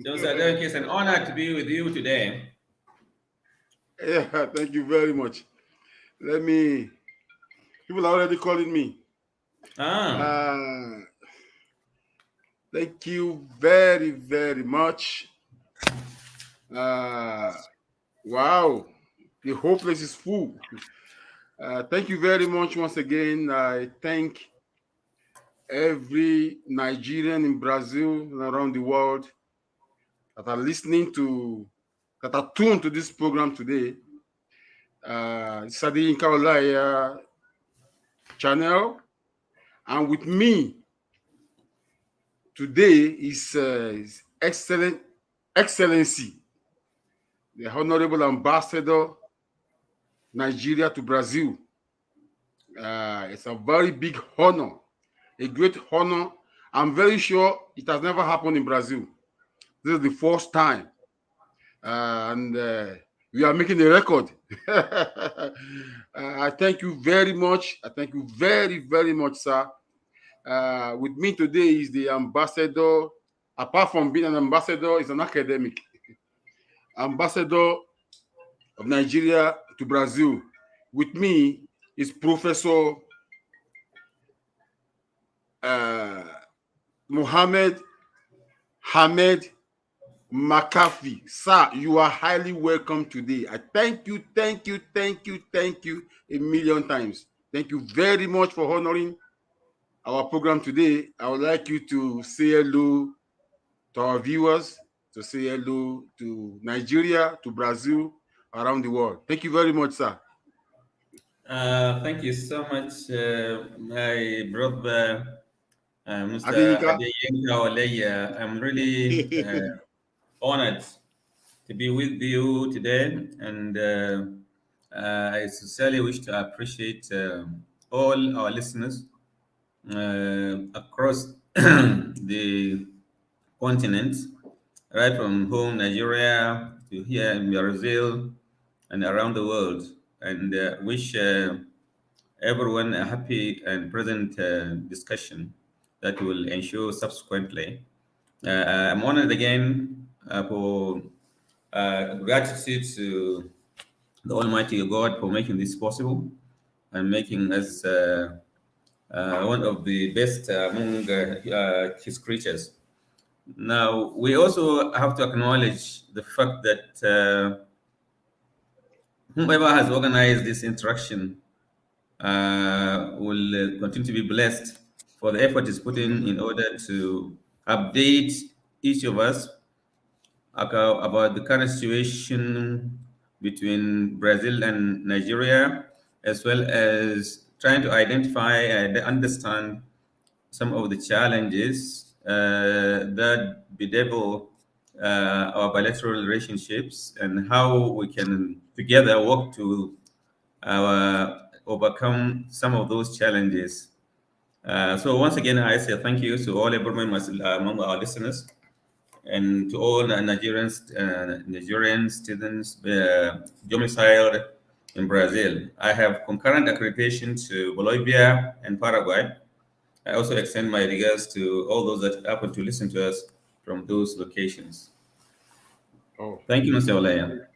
So, Mr. Adeyinka, it's an honor to be with you today. Yeah, thank you very much. Let me. People are already calling me. Ah, Uh, Thank you very, very much. Uh, wow, the whole place is full. Thank you very much once again. I thank every Nigerian in Brazil and around the world that are listening to, that are tuned to this program today. It's Adeyinka Olaiya channel, and with me today is Excellency, the Honorable Ambassador Nigeria to Brazil. It's a very big honor, a great honor. I'm very sure it has never happened in Brazil. This is the first time, and we are making a record. I thank you very much. I thank you very, very much, sir. With me today is the ambassador. Apart from being an ambassador, is an academic ambassador of Nigeria to Brazil. With me is Professor uh, Mohammad Ahmed Makarfi. Sir, you are highly welcome today. I thank you, thank you, thank you, thank you a million times. Thank you very much for honoring our program today. I would like you to say hello to our viewers, to say hello to Nigeria, to Brazil, around the world. Thank you very much, sir. thank you so much, my brother, Mr. Adeyinka. Adeyinka Olaiya. I'm really honored to be with you today, and I sincerely wish to appreciate all our listeners across the continent, right from home, Nigeria, to here in Brazil, and around the world, and wish everyone a happy and present discussion that will ensure subsequently. I'm honored again for gratitude to the Almighty God for making this possible and making us one of the best among His creatures. Now, we also have to acknowledge the fact that whoever has organized this interaction will continue to be blessed for the effort is put in order to update each of us about the current situation between Brazil and Nigeria, as well as trying to identify and understand some of the challenges that bedevil our bilateral relationships and how we can together work to overcome some of those challenges. So once again, I say thank you to all everyone among our listeners and to all Nigerian students domiciled in Brazil. I have concurrent accreditation to Bolivia and Paraguay. I also extend my regards to all those that happen to listen to us from those locations. Oh, Thank you, Mr. Olaiya.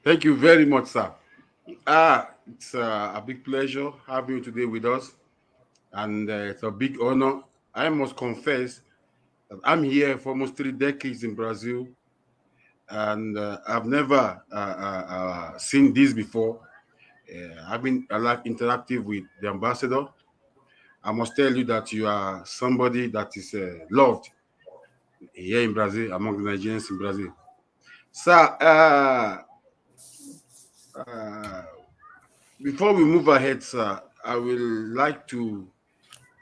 thank you very much, sir. It's a big pleasure having you today with us, and it's a big honor. I must confess that I'm here for almost 3 decades in Brazil, and I've never seen this before. I've been alive interactive with the ambassador. I must tell you that you are somebody that is loved here in Brazil among the Nigerians in Brazil. Sir, uh, before we move ahead, sir, I will like to,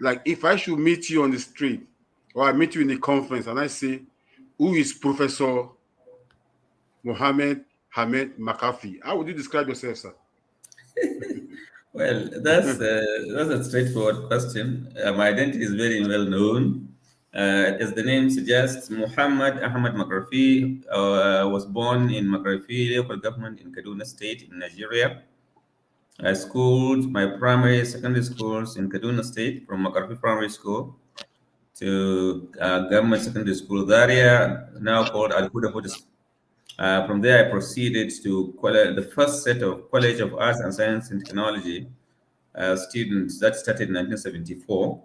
like, if I should meet you on the street or I meet you in a conference and I say, who is Professor Mohammad Ahmed Makarfi? How would you describe yourself, sir? Well, that's a straightforward question. My identity is very well known. As the name suggests, Muhammad Ahmed Makarfi was born in Makarfi local government in Kaduna State in Nigeria. I schooled my primary, secondary schools in Kaduna State from Makarfi Primary School to government secondary school Zaria, now called Al Huda Huda. From there, I proceeded to the first set of College of Arts and Science and Technology students that started in 1974.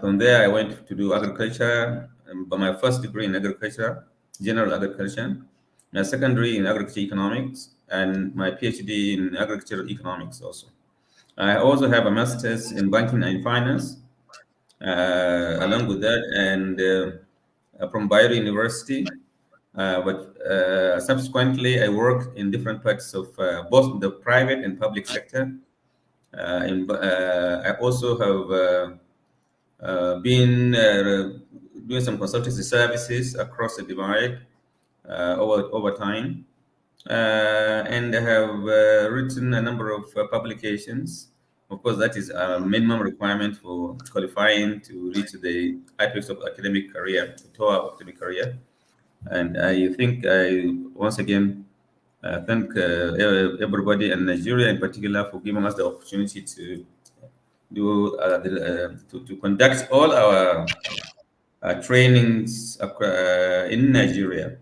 From there, I went to do agriculture, but my first degree in agriculture, general agriculture, my secondary in agriculture economics, and my PhD in agriculture economics also. I also have a master's in banking and finance, along with that, and from Bayero University. But subsequently, I worked in different parts of both the private and public sector. I also have been doing some consultancy services across the divide over time. And I have written a number of publications. Of course, that is a minimum requirement for qualifying to reach the apex of academic career, to academic career. And I think I once again thank everybody and Nigeria in particular for giving us the opportunity to do to conduct all our trainings in Nigeria.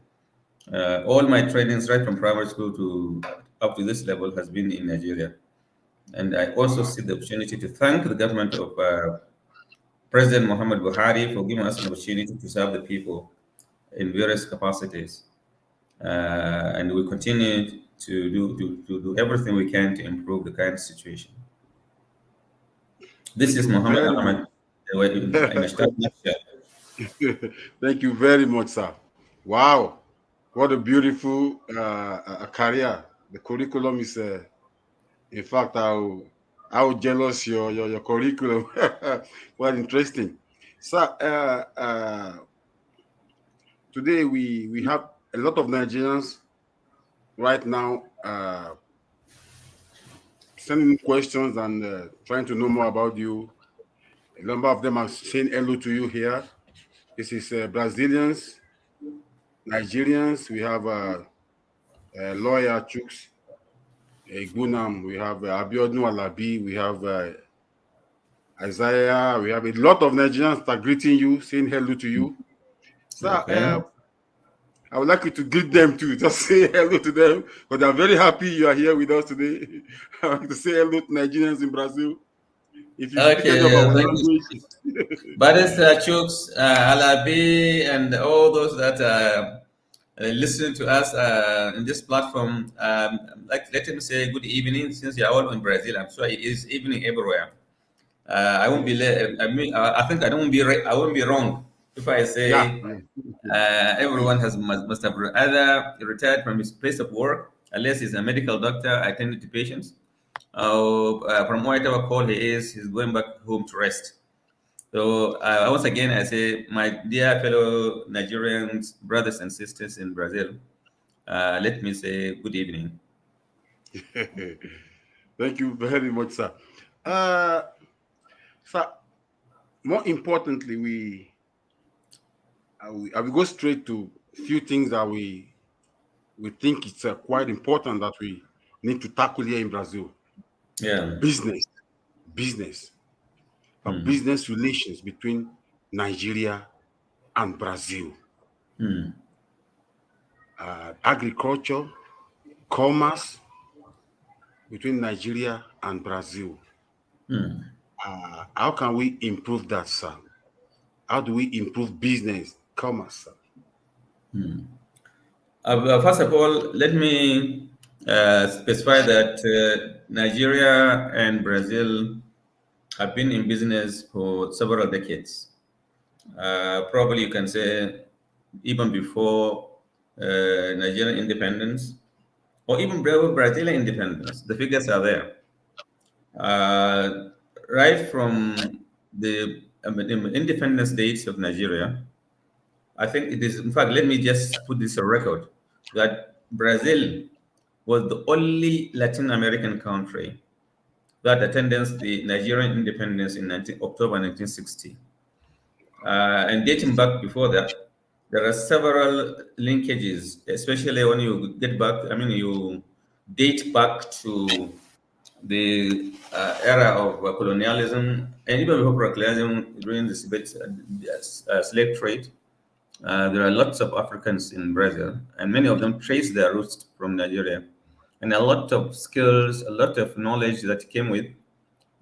All my trainings, right from primary school to up to this level, has been in Nigeria. And I also see the opportunity to thank the government of President Muhammad Buhari for giving us an opportunity to serve the people in various capacities. And we continue to do everything we can to improve the current situation. This Thank is you Mohammed very Ahmed in a short nutshell. Thank you very much, sir. Wow, what a beautiful career. The curriculum is, in fact, how jealous your curriculum. Quite interesting, sir. Today we have a lot of Nigerians right now sending questions and trying to know more about you. A number of them are saying hello to you here. This is Brazilians, Nigerians. We have lawyer Chooks Gunam. We have Abiodun Alabi. We have Isaiah. We have a lot of Nigerians that are greeting you, saying hello to you. So Okay. I would like you to greet them too. Just say hello to them because they're very happy you are here with us today. I want to say hello to Nigerians in Brazil. If you speak any of Okay, our thank you. language, Barrister Chooks, Alabi, and all those that are listening to us in this platform, let him say good evening since you're all in Brazil. I'm sure it is evening everywhere. I won't be. I mean, I think I don't be. I won't be wrong if I yeah. say everyone must have either retired from his place of work, unless he's a medical doctor attending to patients, from whatever call he is, he's going back home to rest. So once again, I say, my dear fellow Nigerians, brothers and sisters in Brazil, let me say good evening. Thank you very much, sir. Uh, sir, more importantly, I will go straight to a few things that we think it's quite important that we need to tackle here in Brazil. Yeah. Business, business, business relations between Nigeria and Brazil. Agriculture, commerce between Nigeria and Brazil. How can we improve that, sir? How do we improve business, commerce, sir? First of all, let me specify that Nigeria and Brazil have been in business for several decades. Probably you can say even before Nigerian independence, or even Brazilian independence. The figures are there. Right from the independence dates of Nigeria, I think it is, in fact, let me just put this on record that Brazil was the only Latin American country that attended the Nigerian independence in October 1960. And dating back before that, there are several linkages, especially when you get back, I mean, you date back to the era of colonialism and even before colonialism during the slave trade. There are lots of Africans in Brazil, and many of them trace their roots from Nigeria. And a lot of skills, a lot of knowledge that came with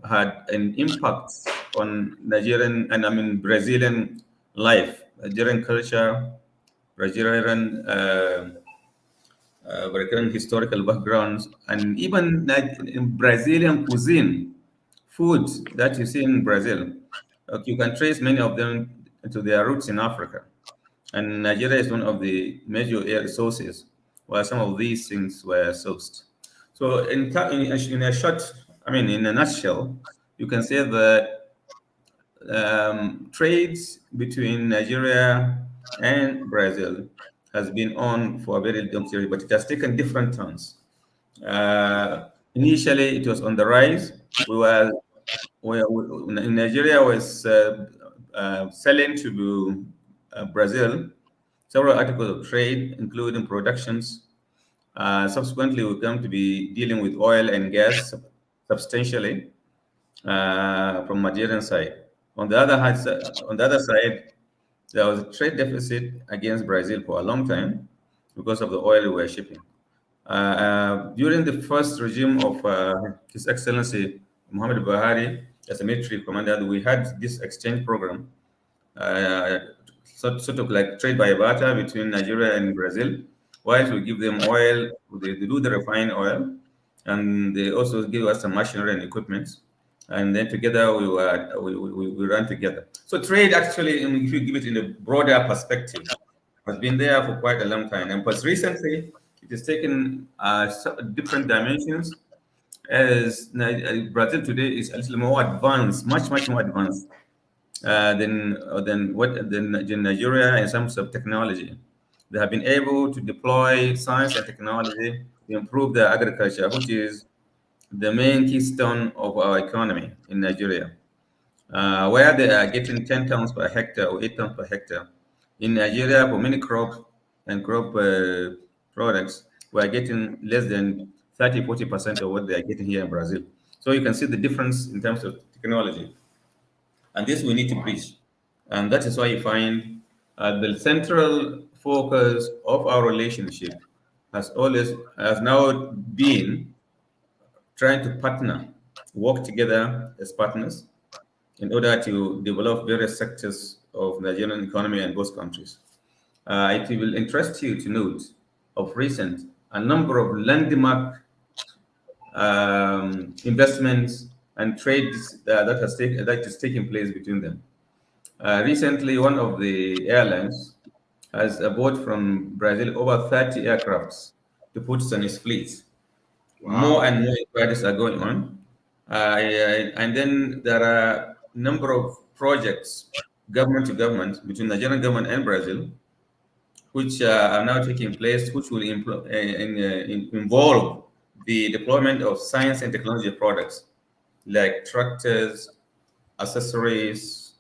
had an impact on Nigerian and I mean Brazilian life, Nigerian culture, Brazilian Brazilian historical backgrounds, and even in Brazilian cuisine, food that you see in Brazil. You can trace many of them to their roots in Africa. And Nigeria is one of the major air sources where some of these things were sourced. So, in a short, I mean, in a nutshell, you can say that trades between Nigeria and Brazil has been on for a very long period, but it has taken different turns. Initially, it was on the rise. We were, in Nigeria was selling to Brazil several articles of trade, including productions. Subsequently, we come to be dealing with oil and gas substantially from Nigerian side. On the other side, there was a trade deficit against Brazil for a long time because of the oil we were shipping. During the first regime of His Excellency Mohammad Bahari as a military commander, we had this exchange program, uh, sort of like trade by barter between Nigeria and Brazil. Whilst we give them oil, they do the refined oil, and they also give us some machinery and equipment. And then together we run together. So trade actually, if you give it in a broader perspective, has been there for quite a long time. And but recently, it has taken different dimensions as Brazil today is a little more advanced, much more advanced than Nigeria in terms of technology. They have been able to deploy science and technology to improve their agriculture, which is the main keystone of our economy in Nigeria. Where they are getting 10 tons per hectare or 8 tons per hectare. In Nigeria, for many crop and crop products, we are getting less than 30-40% of what they are getting here in Brazil. So you can see the difference in terms of technology. And this we need to bridge. And that is why you find the central focus of our relationship has now been trying to partner, work together as partners in order to develop various sectors of the Nigerian economy and both countries. It will interest you to note of recent a number of landmark investments and trades that is taking place between them. Recently, one of the airlines has bought from Brazil over 30 aircrafts to put on its fleet. More Wow. and more inquiries are going on. And then there are a number of projects, government to government, between Nigerian government and Brazil, which are now taking place, which will involve the deployment of science and technology products like tractors, accessories,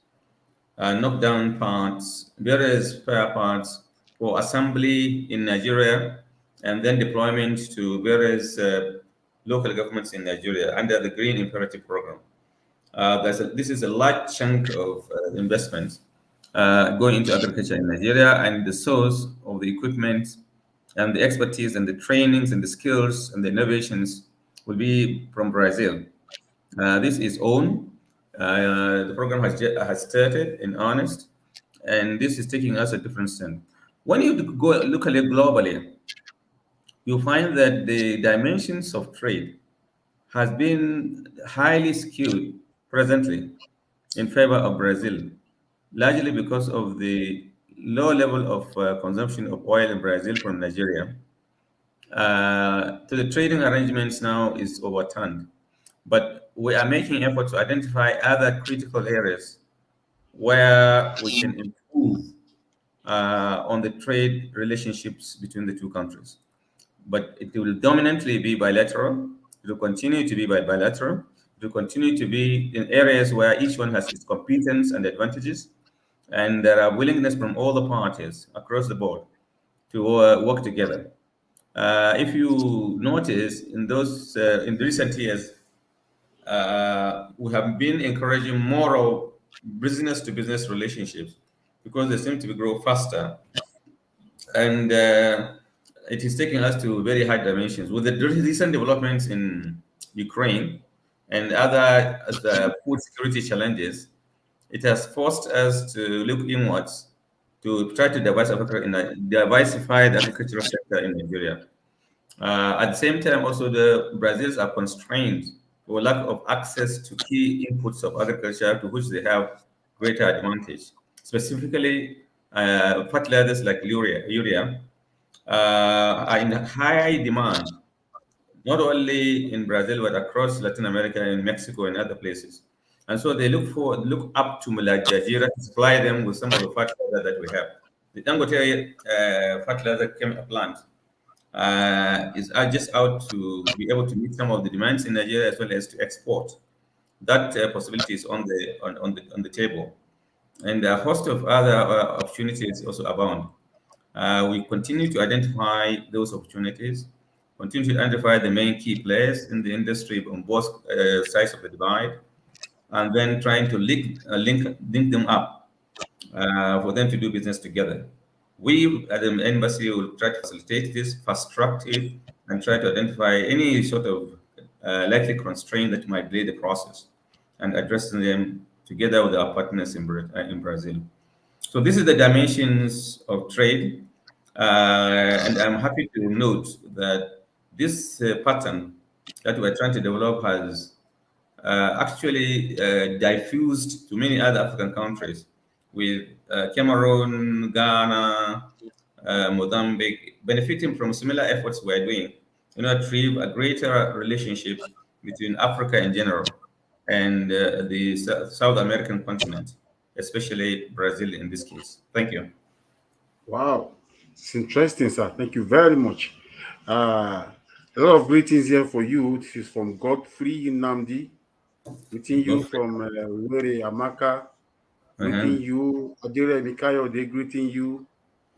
knockdown parts, various spare parts for assembly in Nigeria, and then deployment to various local governments in Nigeria under the Green Imperative Program. This is a large chunk of investment going into agriculture in Nigeria, and the source of the equipment and the expertise and the trainings and the skills and the innovations will be from Brazil. This is own. The program has started in earnest, and this is taking us a different stand. When you go look at it globally, you find that the dimensions of trade has been highly skewed presently in favor of Brazil, largely because of the low level of consumption of oil in Brazil from Nigeria. So the trading arrangements now is overturned, but we are making effort to identify other critical areas where we can improve on the trade relationships between the two countries. But it will dominantly be bilateral. It will continue to be bilateral. It will continue to be in areas where each one has its competence and advantages, and there are willingness from all the parties across the board to work together. If you notice, in recent years, we have been encouraging more of business to business relationships because they seem to grow faster, and it is taking us to very high dimensions. With the recent developments in Ukraine and other food security challenges, it has forced us to look inwards to try to diversify the agricultural sector in Nigeria. At the same time, also the Brazils are constrained for lack of access to key inputs of agriculture to which they have greater advantage. Specifically, fertilizers like urea are in high demand, not only in Brazil but across Latin America and Mexico and other places. And so they look up to Nigeria to supply them with some of the fertilizer that we have. The Dangote fertilizer plant is just out to be able to meet some of the demands in Nigeria as well as to export. That possibility is on the table, and a host of other opportunities also abound. We continue to identify those opportunities, continue to identify the main key players in the industry on both sides of the divide, and then trying to link them up for them to do business together. We at the embassy will try to facilitate this, fast track it, and try to identify any sort of likely constraint that might delay the process and addressing them together with our partners in Brazil. So this is the dimensions of trade, and I'm happy to note that this pattern that we're trying to develop has actually diffused to many other African countries, with Cameroon, Ghana, Mozambique benefiting from similar efforts we're doing in order to achieve a greater relationship between Africa in general and the South American continent, especially Brazil in this case. Thank you. Wow, it's interesting, sir. Thank you very much. A lot of greetings here for you. This is from Godfrey Namdi. Greeting you Godfrey. from Were Amaka. Uh-huh. Greeting you. Adere Mikayo, they greeting you.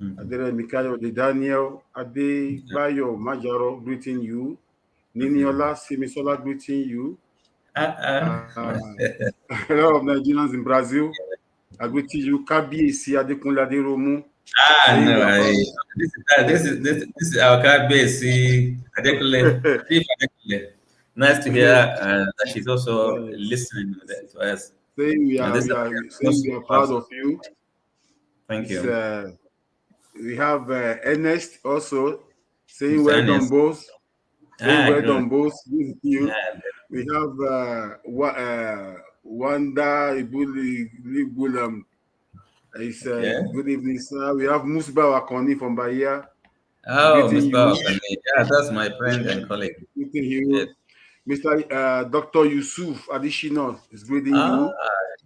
Mhm. Adere Mikayo, de Daniel. Ade Bayo Majaro, greeting you. Mhm. Niniola Simisola, greeting you. Uh-uh. A lot of Nigerians in Brazil. I greeting you. Kabi Adekunle Aderomu, saying No, we are proud. this is our card base. See, Adekule, Chief Adekule. Nice to hear that she's also Yes. listening to us. Saying we And are this is we are saying most we are proud us. of you. Thank It's, you, we have Ernest also saying Mr. well done, Anis. boss. Saying well Good. done, boss. With you. Ah, We have Wanda Ibulam. It's okay. good evening, sir. We have Musba Wakoni from Bahia. Oh, Greeting Miss you. Bakane. Yeah, that's my friend Yeah, and colleague. greeting Yes. you. Mr. Dr. Yusuf Adishino is greeting Ah, you.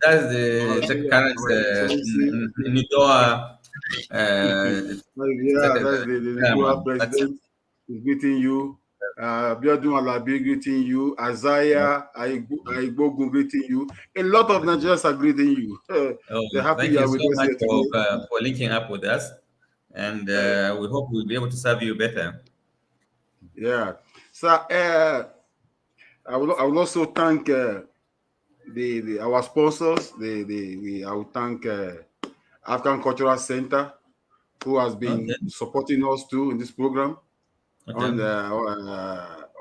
that's the current Our Excellency. Nidoa uh, Yeah, that's secretary, the dual chairman. That's president is greeting you. Biodun Alabi greeting you. Isaiah Aigbogun greeting you. A lot of Nigerians are greeting you. Oh, They're happy thank you you are with so us much here today. for linking up with us, and Uh, we hope we'll be able to serve you better. yeah. So I will also thank the our sponsors. I will thank African Cultural Center, who has Okay, been supporting us too in this program. okay. And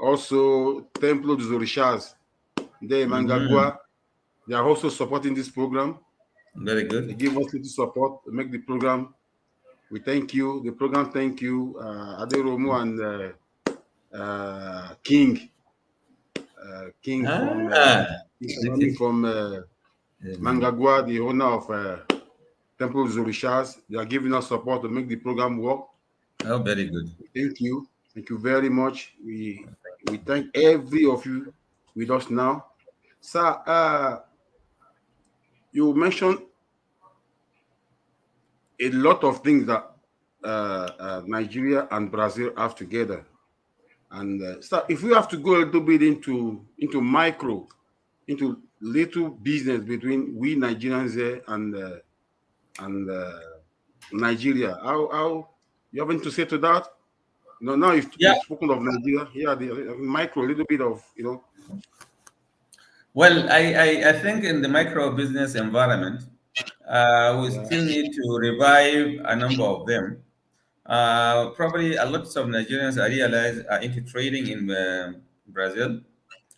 also Templo dos Orixás de Mm-hmm. Mangagua. They are also supporting this program. Very They good. give us little support to make the program. We thank you. The program thank you, Aderomu and King, King from Ah, King Salami okay. from Um, Mangagua, the owner of Temple dos Orixás. They are giving us support to make the program work. oh, very good. Thank you. Thank you very much. We thank every of you with us now. Sir, you mentioned a lot of things that Nigeria and Brazil have together. And sir, if we have to go a little bit into micro, into little business between we Nigerians here and Nigeria, how you have anything to say to that? No, now Yeah. you've spoken of Nigeria. Yeah, the micro, a little bit of Well, I think in the micro business environment, We Yeah. still need to revive a number of them. Probably a lot of Nigerians, I realize, are into trading in Brazil.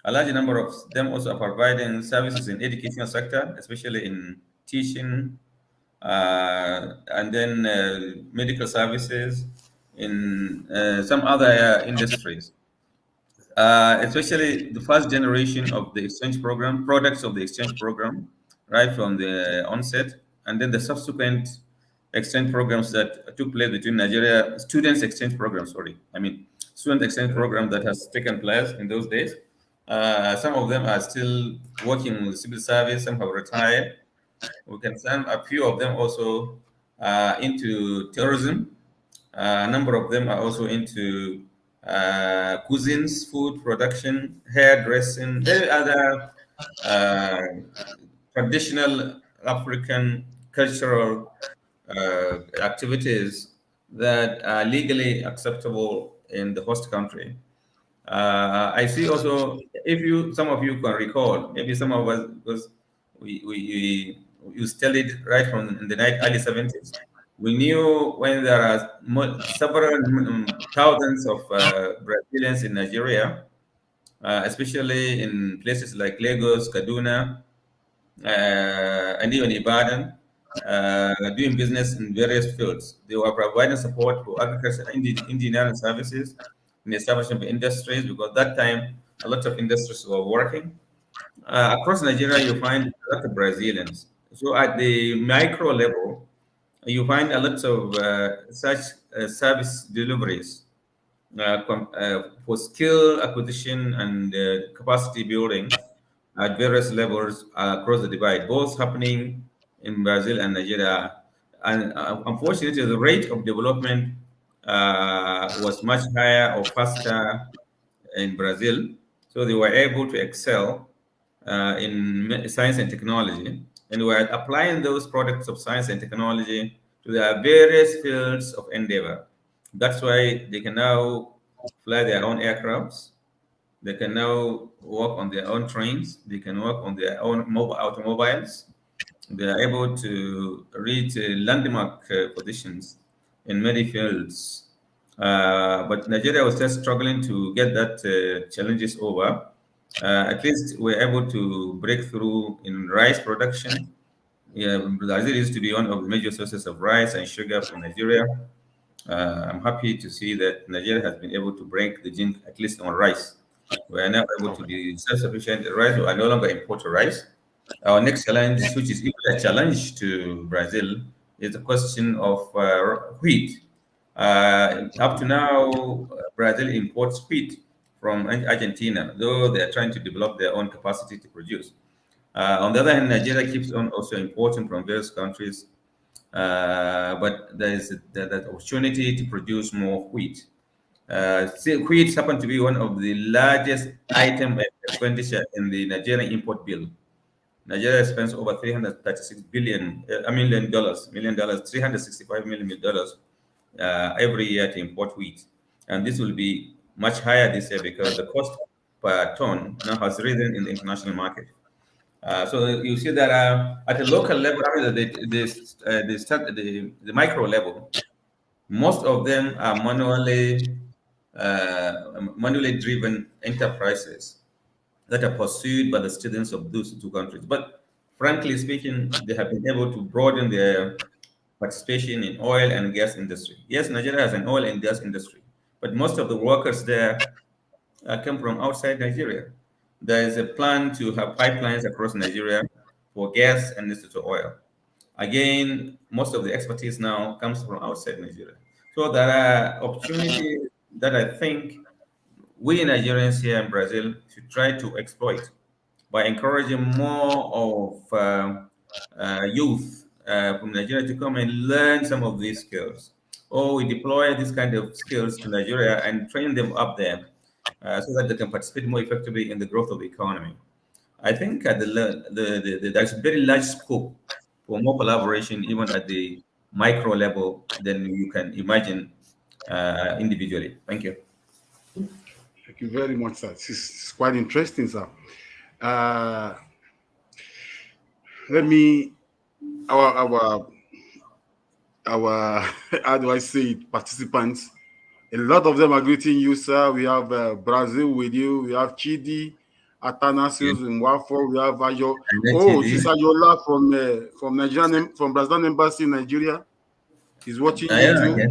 A large number of them also are providing services in education sector, especially in teaching, and then medical services in some other industries. Especially the first generation of the exchange program, products of the exchange program, right from the onset, and then the subsequent exchange programs that took place between Nigeria, students exchange program, sorry, I mean, student exchange program that has taken place in those days. Some of them are still working with civil service, some have retired. We can send a few of them also into tourism. A number of them are also into cuisines, food production, hairdressing, any other uh, traditional African cultural activities that are legally acceptable in the host country. I see also, if you, some of you can recall, maybe some of us, because we studied right from in the early 70s. We knew when there are several thousands of Brazilians in Nigeria, especially in places like Lagos, Kaduna, and even Ibadan, doing business in various fields. They were providing support for agriculture, engineering services, in establishment of industries, because that time a lot of industries were working. Across Nigeria, you find a lot of Brazilians. So at the micro level, you find a lot of such service deliveries for skill acquisition and capacity building at various levels across the divide, both happening in Brazil and Nigeria. And unfortunately, the rate of development was much higher or faster in Brazil. So they were able to excel in science and technology. And were applying those products of science and technology to their various fields of endeavor. That's why they can now fly their own aircrafts. They can now work on their own trains. They can work on their own mobile automobiles. They are able to reach landmark positions in many fields. But Nigeria was just struggling to get that challenges over. At least we're able to break through in rice production. Yeah, Brazil used to be one of the major sources of rice and sugar for Nigeria. I'm happy to see that Nigeria has been able to break the gene, at least on rice. We are now able to Okay. be self-sufficient in rice. We are no longer import rice. Our next challenge, which is even a challenge to Brazil, is the question of wheat. Up to now, Brazil imports wheat from Argentina, though they are trying to develop their own capacity to produce. On the other hand, Nigeria keeps on also importing from various countries, but there is that opportunity to produce more wheat. Wheat happen to be one of the largest item expenditure in the Nigerian import bill. Nigeria spends over 336 billion, million dollars, 365 million dollars every year to import wheat, and this will be much higher this year because the cost per ton now has risen in the international market. So you see that at the local level, I mean, the micro level, most of them are manually driven enterprises that are pursued by the students of those two countries. But frankly speaking, they have been able to broaden their participation in oil and gas industry. Yes, Nigeria has an oil and gas industry, but most of the workers there come from outside Nigeria. There is a plan to have pipelines across Nigeria for gas and necessary oil. Again, most of the expertise now comes from outside Nigeria. So there are opportunities that I think we Nigerians here in Brazil should try to exploit by encouraging more of youth from Nigeria to come and learn some of these skills. Or we deploy these kind of skills to Nigeria and train them up there so that they can participate more effectively in the growth of the economy. I think at there's very large scope for more collaboration, even at the micro level, than you can imagine individually. Thank you. Thank you very much, sir. It's quite interesting, sir. Uh, let me our our how do I say it, participants. A lot of them are greeting you, sir. We have Brazil with you. We have Chidi, Okay. Atanasius in Wafo. We have Ayo. And then Oh, this TD. is Ayola from Nigerian from Brazilian embassy in Nigeria. He's watching you Yeah, too. okay.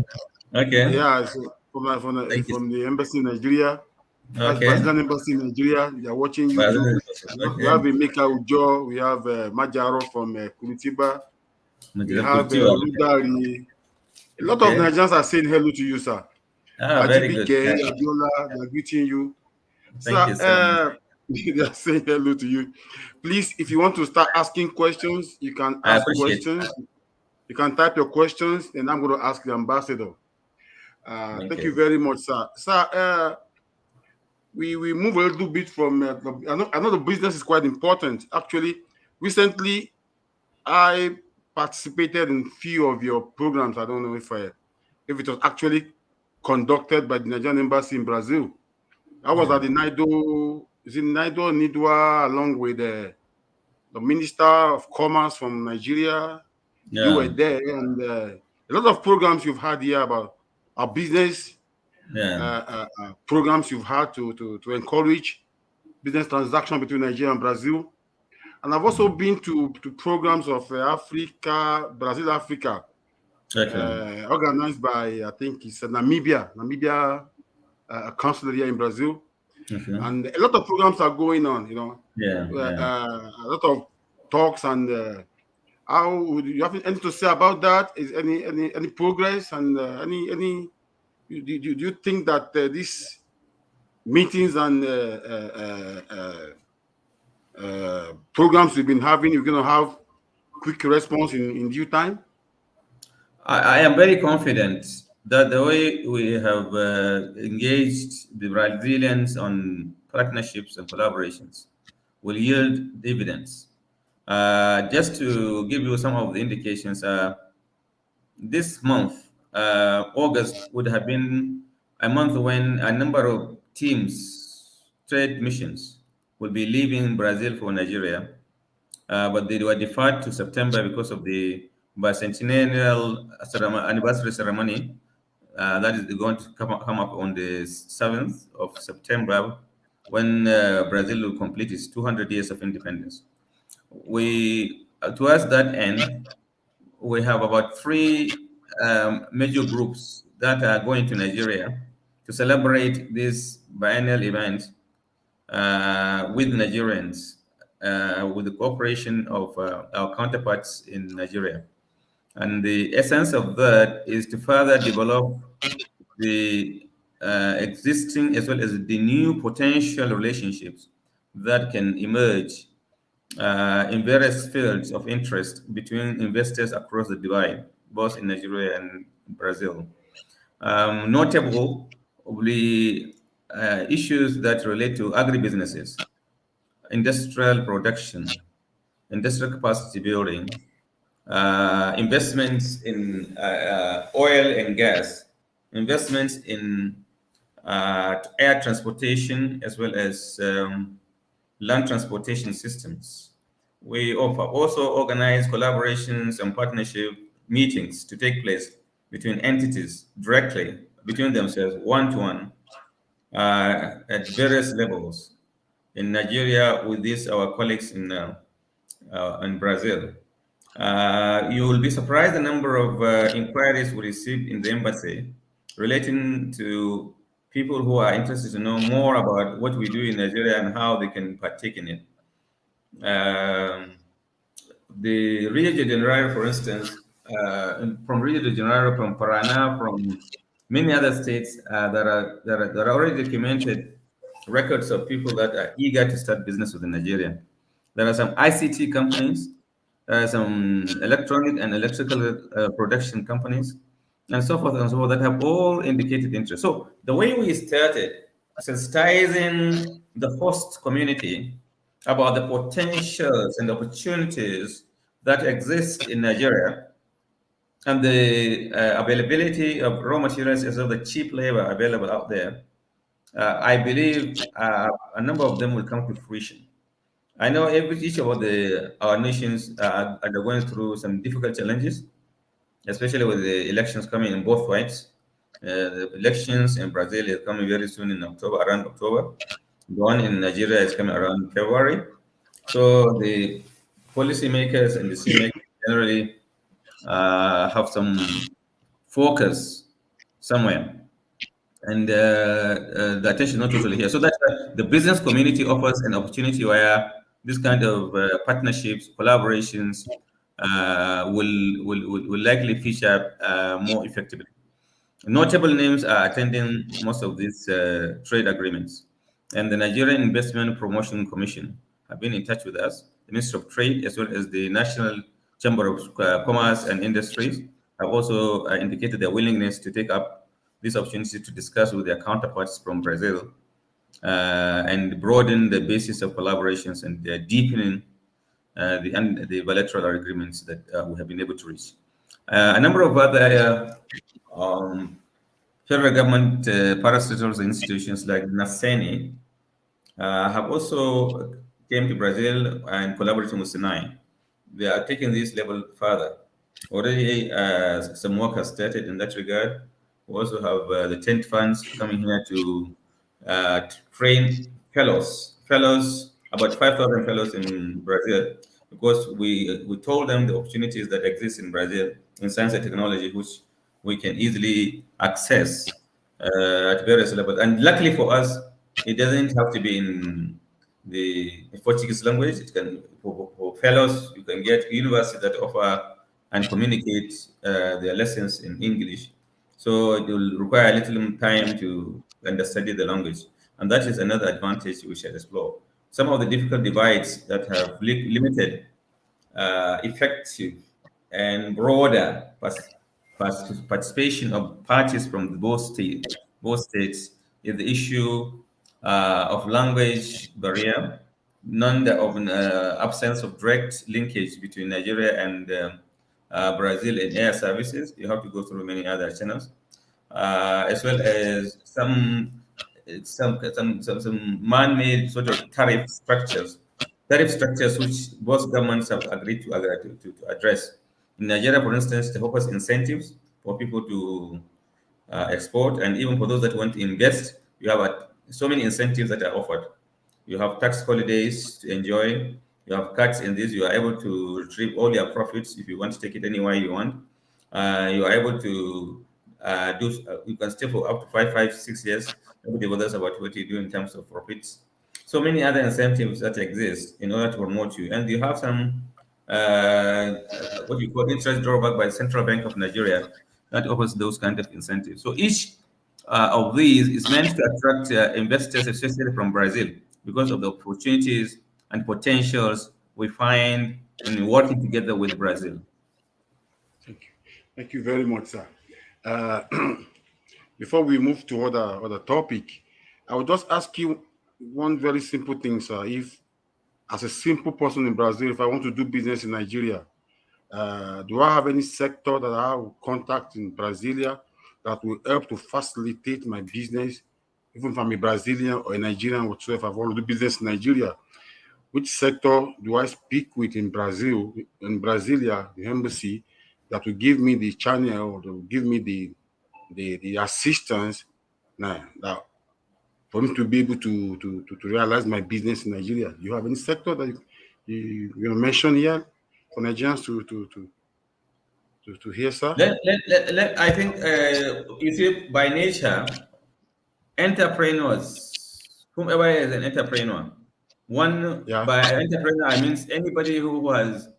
Okay. Yeah, so Thank you. from the embassy in Nigeria. That's Okay. Brazilian embassy in Nigeria. They are watching you Well, too. We okay. have Emeka Ujo. We have Majaro from Curitiba. We Major have Curitiba. Rudari. A lot of Okay. Nigerians are saying hello to you, sir. Ah, very good. Ajibike, Abiola, they are greeting you. Sir, Thank you so much. they are saying hello to you. Please, if you want to start asking questions, you can I ask appreciate. questions. You can type your questions, and I'm going to ask the ambassador. Thank Okay. you very much, sir. Sir, we move a little bit from. I know the business is quite important. Actually, recently I participated in few of your programs. I don't know if it was actually conducted by the Nigerian embassy in Brazil. I was Yeah. at the Naido, is it Naido Nidwa, along with the Minister of Commerce from Nigeria. You were Yeah. there, and a lot of programs you've had here about our business Yeah. programs you've had to encourage business transaction between Nigeria and Brazil. And I've also been to programs of Africa, Brazil, Africa, Okay. organized by, I think it's Namibia consulate here in Brazil. Okay. And a lot of programs are going on, Yeah. Yeah. a lot of talks. And how would you have anything to say about that? Is any progress, and any do you think that these meetings and programs we've been having, you're going to have quick response in due time? I am very confident that the way we have engaged the Brazilians on partnerships and collaborations will yield dividends. Just to give you some of the indications, this month, August, would have been a month when a number of teams, trade missions, will be leaving Brazil for Nigeria, but they were deferred to September because of the bicentennial anniversary ceremony. That is going to come up on the 7th of September, when Brazil will complete its 200 years of independence. Towards that end, we have about three major groups that are going to Nigeria to celebrate this biennial event with Nigerians, with the cooperation of our counterparts in Nigeria. And the essence of that is to further develop the existing as well as the new potential relationships that can emerge in various fields of interest between investors across the divide, both in Nigeria and Brazil. Notable will be issues that relate to agribusinesses, industrial production, industrial capacity building, investments in oil and gas, investments in air transportation, as well as land transportation systems. We offer also organize collaborations and partnership meetings to take place between entities directly between themselves, one to one, at various levels. In Nigeria, with these our colleagues in Brazil. You will be surprised the number of inquiries we received in the embassy relating to people who are interested to know more about what we do in Nigeria and how they can partake in it. Um, the Rio de Janeiro, for instance, from Rio de Janeiro, from Paraná, from many other states that are already documented records of people that are eager to start business within Nigeria. There are some ICT companies, there are some electronic and electrical production companies, and so forth and so forth that have all indicated interest. So the way we started sensitizing the host community about the potentials and opportunities that exist in Nigeria and the availability of raw materials as well the cheap labor available out there, I believe a number of them will come to fruition. I know each of our nations are undergoing through some difficult challenges, especially with the elections coming in both sides. The elections in Brazil is coming very soon in October, around October. The one in Nigeria is coming around February. So the policymakers and decision makers generally have some focus somewhere, and the attention not totally here. So that's why the business community offers an opportunity where this kind of partnerships, collaborations will likely feature more effectively. Notable names are attending most of these trade agreements, and the Nigerian Investment Promotion Commission have been in touch with us. The Ministry of Trade, as well as the National Chamber of Commerce and Industries, have also indicated their willingness to take up this opportunity to discuss with their counterparts from Brazil and broaden the basis of collaborations and deepening the bilateral agreements that we have been able to reach. A number of other federal government parastatal institutions like NACENI have also came to Brazil and collaborating with Sinai. They are taking this level further. Already, some work has started in that regard. We also have the tent funds coming here to train fellows, about 5,000 fellows in Brazil, because we told them the opportunities that exist in Brazil in science and technology, which we can easily access at various levels. And luckily for us, it doesn't have to be in the Portuguese language. It can for fellows, you can get universities that offer and communicate their lessons in English. So it will require a little time to understudy the language, and that is another advantage we should explore. Some of the difficult divides that have limited effective and broader participation of parties from both states is the issue of language barrier, none of an absence of direct linkage between Nigeria and Brazil in air services. You have to go through many other channels, as well as some man-made sort of tariff structures which both governments have agreed to address. In Nigeria, for instance, they offers incentives for people to export, and even for those that want to invest, you have so many incentives that are offered. You have tax holidays to enjoy. You have cuts in this. You are able to retrieve all your profits if you want to take it anywhere you want. You are able to you can stay for up to 5, 6 years. Nobody bothers about what you do in terms of profits. So many other incentives that exist in order to promote you. And you have some what you call interest drawback by the Central Bank of Nigeria that offers those kind of incentives. So each of these is meant to attract investors, especially from Brazil, because of the opportunities and potentials we find in working together with Brazil. Thank you. Thank you very much, sir. Uh, Before we move to other topic, I will just ask you one very simple thing, sir. If, as a simple person in Brazil, if I want to do business in Nigeria, do I have any sector that I will contact in Brasilia that will help to facilitate my business, even if I'm a Brazilian or a Nigerian, whatsoever, I want to do business in Nigeria? Which sector do I speak with in Brazil, in Brasilia, the embassy, that will give me the channel, or that will give me the assistance now that for me to be able to realize my business in Nigeria? Do you have any sector that you mention here for Nigerians to hear, sir? I think you see, by nature, entrepreneurs, whomever is an entrepreneur, one Yeah, by entrepreneur I means anybody who has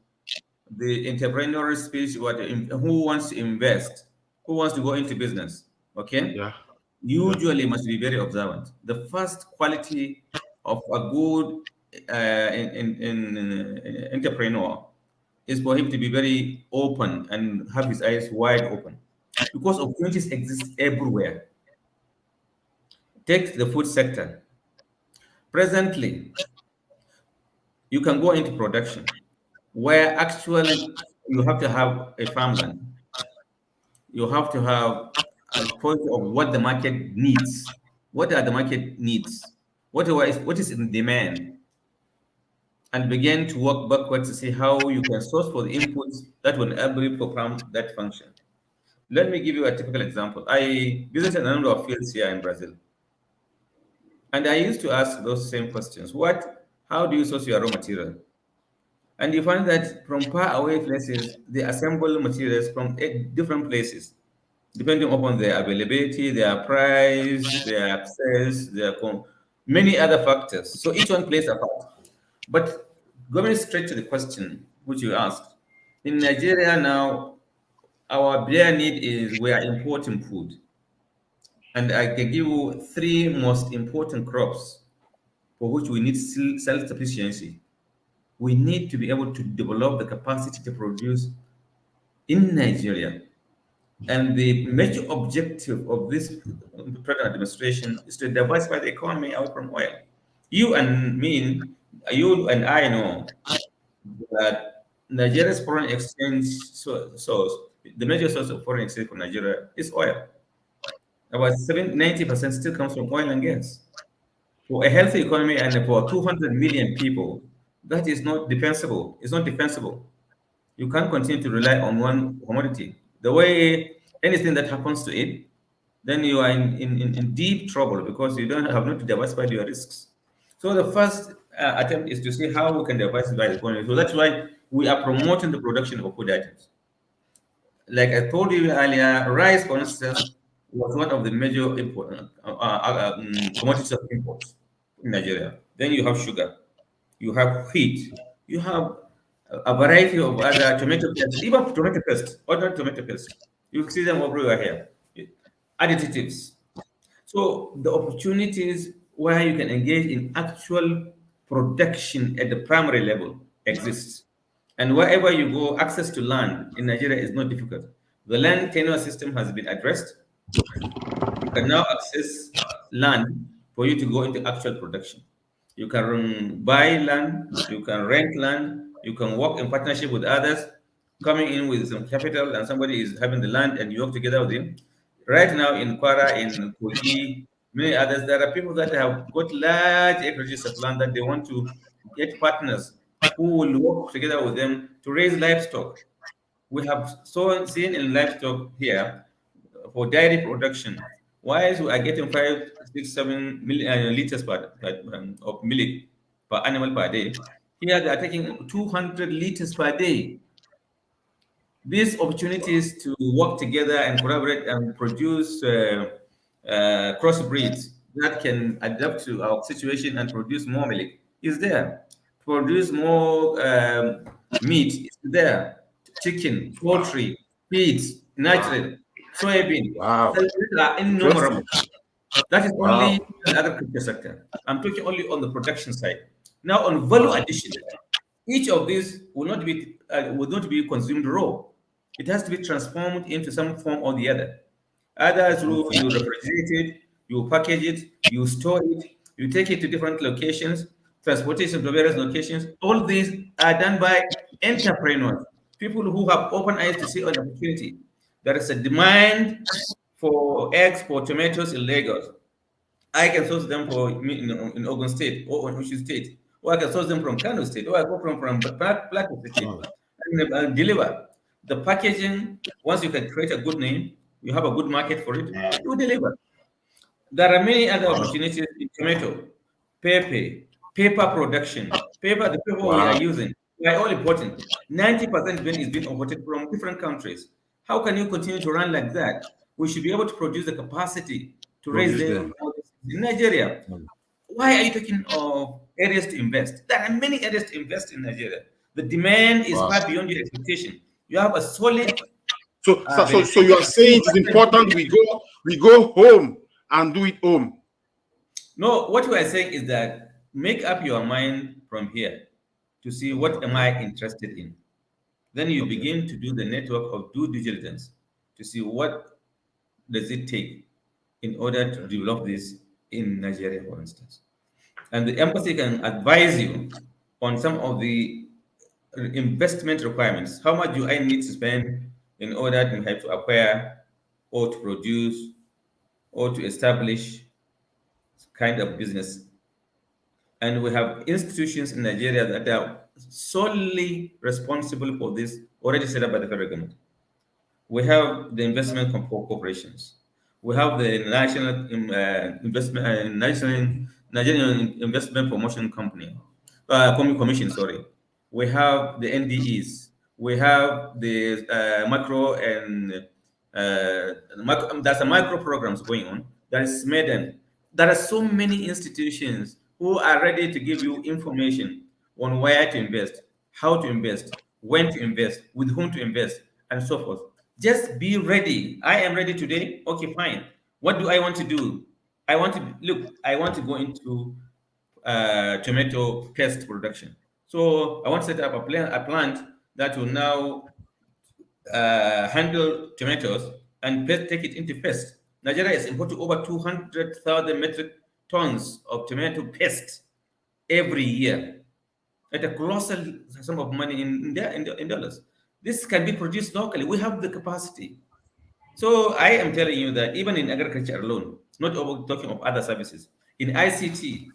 the entrepreneurial spirit, who wants to invest, who wants to go into business. Okay, yeah, yeah. usually must be very observant. The first quality of a good entrepreneur is for him to be very open and have his eyes wide open, because opportunities exist everywhere. Take the food sector. Presently, you can go into production where actually you have to have a farmland. You have to have a point of what the market needs. What are the market needs? What is in demand? and begin to work backwards to see how you can source for the inputs that will enable you perform that function. Let me give you a typical example. I visited a number of fields here in Brazil, and I used to ask those same questions. How do you source your raw material? And you find that from far away places, they assemble materials from different places, depending upon their availability, their price, their access, many other factors. So each one plays a part. But going straight to the question which you asked, in Nigeria now, our bare need is we are importing food. And I can give you three most important crops for which we need self-sufficiency. We need to be able to develop the capacity to produce in Nigeria. And the major objective of this present administration is to diversify the economy out from oil. You and me, you and I know that Nigeria's foreign exchange source, the major source of foreign exchange for Nigeria is oil. About 90% still comes from oil and gas. For a healthy economy and for 200 million people, that is not defensible. It's not defensible. You can't continue to rely on one commodity. The way anything that happens to it, then you are in deep trouble because you don't have not diversified your risks. So the first attempt is to see how we can diversify the economy. So that's why we are promoting the production of food items. Like I told you earlier, rice, for instance, was one of the major commodities of imports in Nigeria. Then you have sugar, you have wheat, you have a variety of other tomato paste, even tomato paste, ordinary tomato paste. You see them everywhere here. Additives. So the opportunities where you can engage in actual production at the primary level exists. And wherever you go, access to land in Nigeria is not difficult. The land tenure system has been addressed. You can now access land for you to go into actual production. You can buy land, you can rent land, you can work in partnership with others, coming in with some capital, and somebody is having the land and you work together with him. Right now in Kwara, in Kogi, many others, there are people that have got large acreages of land that they want to get partners who will work together with them to raise livestock. We have seen in livestock here for dairy production. Why we are getting 5, 6, 7 million liters of milk per animal per day? Here they are taking 200 liters per day. These opportunities to work together and collaborate and produce crossbreeds that can adapt to our situation and produce more milk is there. Produce more meat is there. Chicken, poultry, pigs, nitrogen, soybean. Wow. These are Interesting. innumerable. That is only Wow. the agriculture sector. I'm talking only on the production side. Now, on value addition, each of these will not be consumed raw. It has to be transformed into some form or the other. Either through you refrigerate it, you package it, you store it, you take it to different locations, transportation to various locations. All these are done by entrepreneurs, people who have open eyes to see an opportunity. There is a demand for eggs, for tomatoes in Lagos. I can source them for me in Ogun State or in Osun State, or I can source them from Kano State, or I go from Plateau State Wow. and deliver. The packaging, once you can create a good name, you have a good market for it, you deliver. There are many other opportunities in tomato, pepper, paper production. The paper we are Wow. using, we are all importing. 90% is being imported from different countries. How can you continue to run like that? We should be able to produce the capacity to raise Produce them them. in Nigeria. Why are you talking of areas to invest? There are many areas to invest in Nigeria. The demand is Wow. far beyond your expectation. You have a solid So you are vegetation. saying it is important we go home and do it home. No, what we are saying is that make up your mind from here to see what am Okay. I interested in. Then you Okay. begin to do the network of due diligence to see what does it take in order to Okay. develop this in Nigeria, for instance. And the embassy can advise you on some of the investment requirements. How much do I need to spend in order to have to acquire or to produce or to establish kind of business? And we have institutions in Nigeria that are solely responsible for this, already set up by the federal government. We have the investment corporations. We have the national Nigerian Investment Promotion Company, Commission. Sorry, we have the NDEs. We have the macro and there's a micro programs going on. There is Smeden. There are so many institutions who are ready to give you information on where to invest, how to invest, when to invest, with whom to invest, and so forth. Just be ready. I am ready today. Okay, fine. What do I want to do? I want to look. I want to go into tomato paste production. So I want to set up a plant that will now handle tomatoes and take it into paste. Nigeria is importing over 200,000 metric tons of tomato paste every year at a colossal sum of money in dollars. This can be produced locally. We have the capacity. So I am telling you that even in agriculture alone, not talking of other services, in ICT,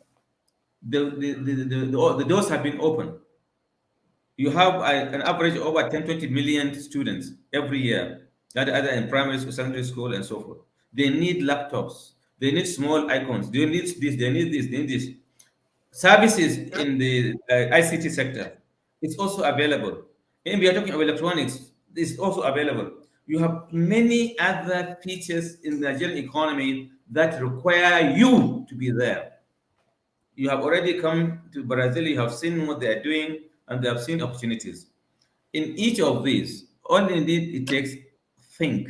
the doors have been opened. You have an average of over 10, 20 million students every year, that either in primary school, secondary school, and so forth. They need laptops. They need small icons. They need this. They need this. They need this. Services in the ICT sector, it's also available. And we are talking of electronics, it's also available. You have many other features in the Nigerian economy that require you to be there. You have already come to Brazil, you have seen what they are doing, and they have seen opportunities. In each of these, all indeed it takes think,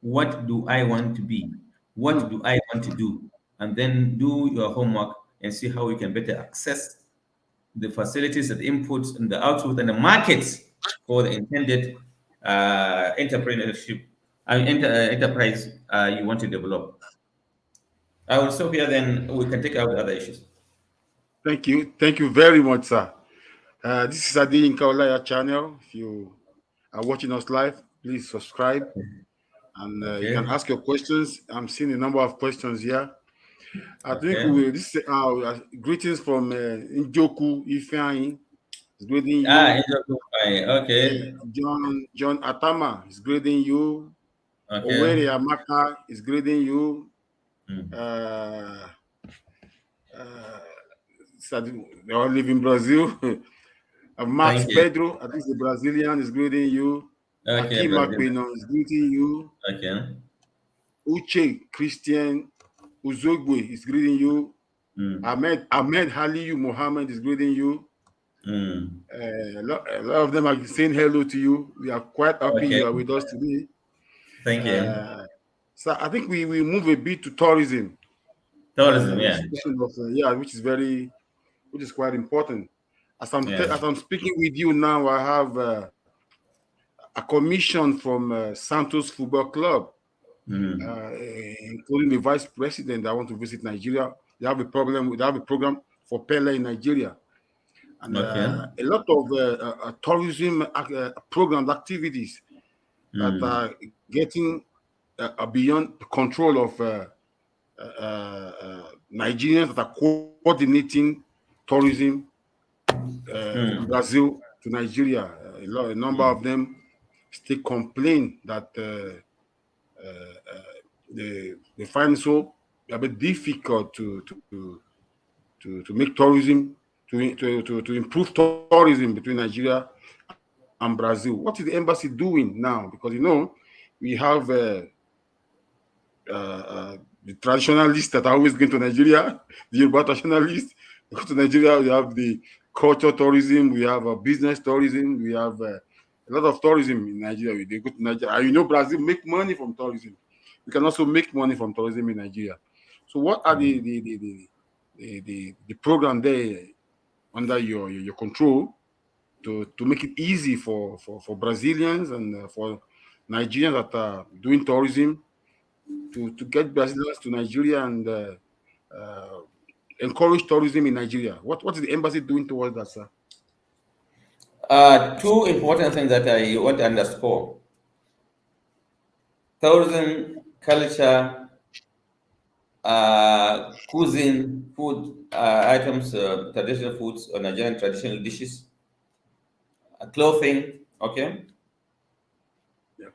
what do I want to be? What do I want to do? And then do your homework and see how we can better access the facilities and inputs and the output and the markets for the intended entrepreneurship and enterprise you want to develop. I will stop here, then we can take out the other issues. Thank you. Thank you very much, sir. This is Adeyinka Olaiya channel. If you are watching us live, please subscribe and you can Okay. ask your questions. I'm seeing a number of questions here. I think Okay. this is greetings from Njoku Ifeanyi. Is greeting Ah, you. okay. John Atama is greeting you. Okay. Oweri Amaka is greeting you. Mm. Uh, uh, they all live in Brazil. Max Thank you. Pedro, I think the Brazilian is greeting you. Okay, Akim Brazil. Akpeno is greeting you. Okay. Uche Christian Uzogwe is greeting you. Mm. Ahmed Haliyu Mohammed is greeting you. Mm. A lot of them are saying hello to you. We are quite happy Okay. you are with us today. Thank you. So I think we move a bit to tourism, Tourism, which yeah. is question of which is quite important. Yeah. As I'm speaking with you now, I have a commission from Santos Football Club, Mm. uh, including the vice president. I want to visit Nigeria. They have a program for Pele in Nigeria, and Okay. a lot of tourism programs, activities that Mm. are getting beyond the control of Nigerians that are coordinating tourism from Mm. Brazil to Nigeria. A number of Mm. them still complain that they find it so a bit difficult to make tourism to improve tourism between Nigeria and Brazil. What is the embassy doing now? Because we have the traditionalists that are always going to Nigeria, the Yoruba traditionalists. They go to Nigeria, we have the culture tourism, we have business tourism, we have a lot of tourism in Nigeria. They go to Nigeria. And Brazil make money from tourism. We can also make money from tourism in Nigeria. So, what are Mm. the program there under your control to make it easy for Brazilians and for Nigerians that are doing tourism to get Brazilians to Nigeria and uh, encourage tourism in Nigeria? What is the embassy doing towards that, sir? Two important things that I want to underscore: tourism, culture, cuisine, food items, traditional foods or Nigerian traditional dishes, clothing, okay,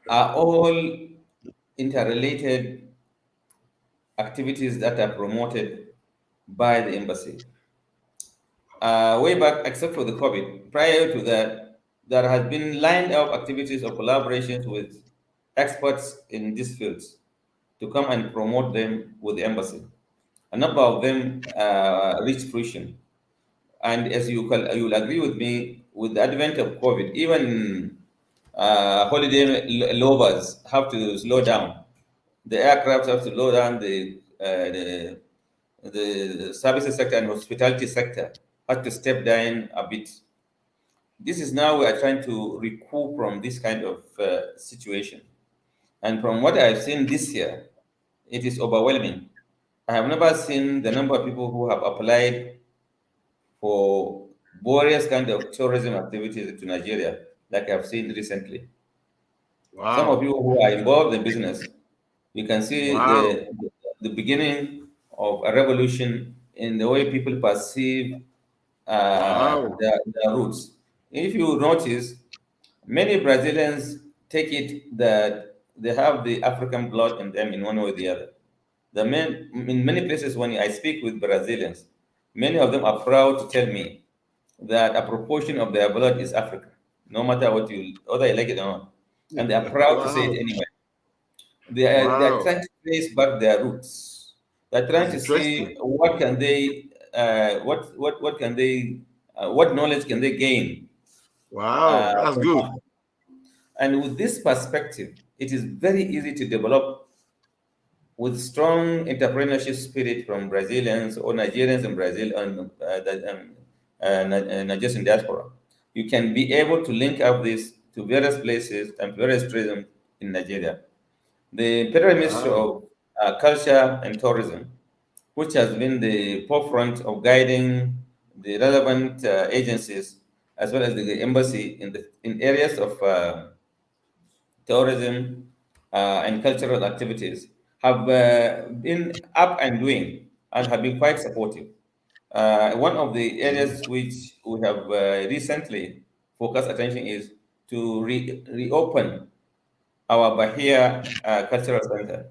are all interrelated activities that are promoted by the embassy. Way back, except for the COVID, prior to that, there has been lined up activities or collaborations with experts in these fields to come and promote them with the embassy. A number of them reached fruition. And as you will agree with me, with the advent of COVID, even holiday lovers have to slow down. The aircraft have to slow down. The services sector and hospitality sector had to step down a bit. This is now we are trying to recoup from this kind of situation. And from what I've seen this year, it is overwhelming. I have never seen the number of people who have applied for various kind of tourism activities to Nigeria, like I've seen recently. Some of Wow. you who are involved in business, you can see Wow. the beginning of a revolution in the way people perceive Wow. their roots. If you notice, many Brazilians take it that they have the African blood in them in one way or the other. In many places, when I speak with Brazilians, many of them are proud to tell me that a proportion of their blood is African, no matter whether you like it or not. And they are proud to say it Wow. anyway. They are Wow. trying to trace back their roots. They're trying That's to interesting. see what can they, what can they, what knowledge can they gain Wow. That's from good. Africa. And with this perspective, it is very easy to develop with strong entrepreneurship spirit from Brazilians or Nigerians in Brazil and not just in diaspora. You can be able to link up this to various places and various tourism in Nigeria. The Federal Ministry Wow. of Culture and Tourism, which has been the forefront of guiding the relevant agencies as well as the embassy in areas of tourism, and cultural activities have been up and doing and have been quite supportive. One of the Mhm. areas which we have recently focused attention is to reopen our Bahia Cultural Center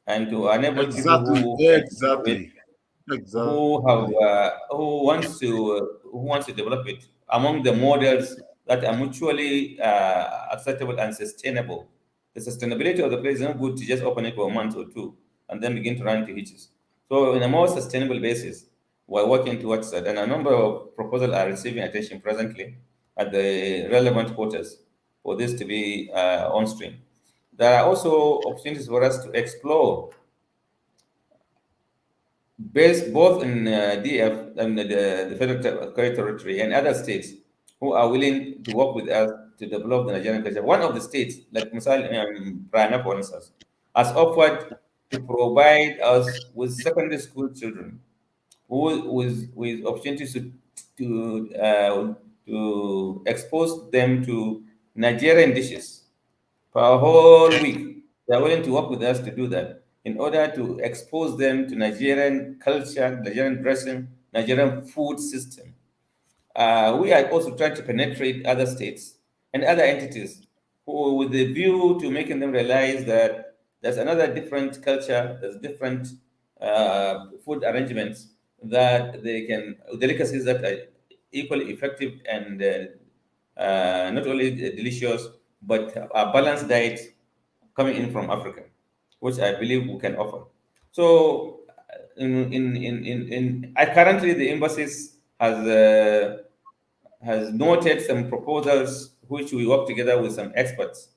and to enable people Exactly. who can do it, Exactly. Exactly. who wants to develop it among the models that are mutually acceptable and sustainable. The sustainability of the place is not good to just open it for a month or two and then begin to run into hitches. So, in a more sustainable basis, we're working towards that, and a number of proposals are receiving attention presently at the relevant quarters for this to be on stream. There are also opportunities for us to explore based both in DF and the Federal Territory and other states who are willing to work with us to develop the Nigerian culture. One of the states, like Misal Prana, for instance, has offered to provide us with secondary school children with opportunities to expose them to Nigerian dishes for a whole week. They are willing to work with us to do that in order to expose them to Nigerian culture, Nigerian dressing, Nigerian food system. We are also trying to penetrate other states and other entities with the view to making them realize that there's another different culture, there's different food arrangements that they can, delicacies that are equally effective and not only delicious, but a balanced diet coming in from Africa, which I believe we can offer. So, currently the embassies has noted some proposals which we work together with some experts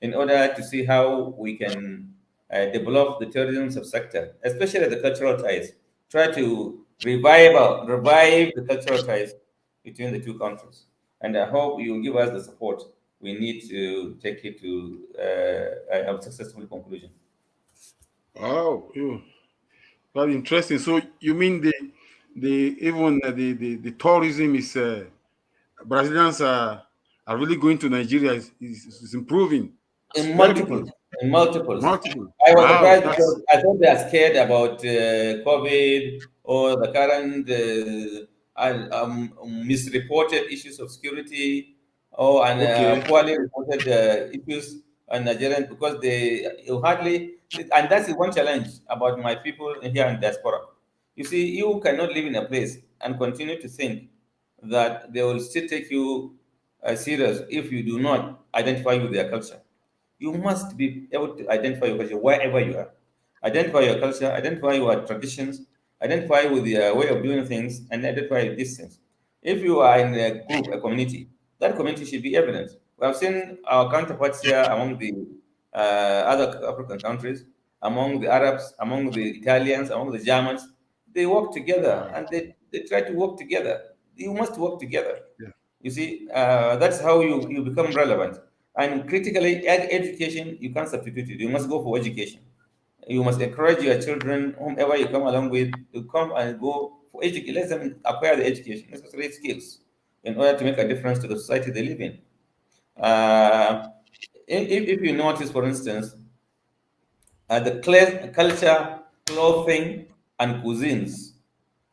in order to see how we can develop the tourism subsector, especially the cultural ties. Try to revive the cultural ties between the two countries. And I hope you will give us the support we need to take it to a successful conclusion. Oh, very interesting. So you mean the even the tourism is Brazilians are really going to Nigeria is improving. In Very good. multiples, in multiples. Multiple. I was Wow, surprised that's because I thought they are scared about COVID or the current misreported issues of security or and okay. poorly reported issues on Nigerians because they you hardly and that's the one challenge about my people here in diaspora. You see, you cannot live in a place and continue to think that they will still take you serious if you do not identify with their culture. You must be able to identify your culture wherever you are. Identify your culture, identify your traditions, identify with your way of doing things, and identify these things. If you are in a group, a community, that community should be evident. We have seen our counterparts here among the other African countries, among the Arabs, among the Italians, among the Germans. They work together Wow. and they try to work together. You must work together. Yeah. You see, that's how you become relevant. And critically, education, you can't substitute it. You must go for education. You must encourage your children, whomever you come along with, to come and go for education. Let them acquire the education, necessary skills, in order to make a difference to the society they live in. Uh, if you notice, for instance, culture, clothing, and cuisines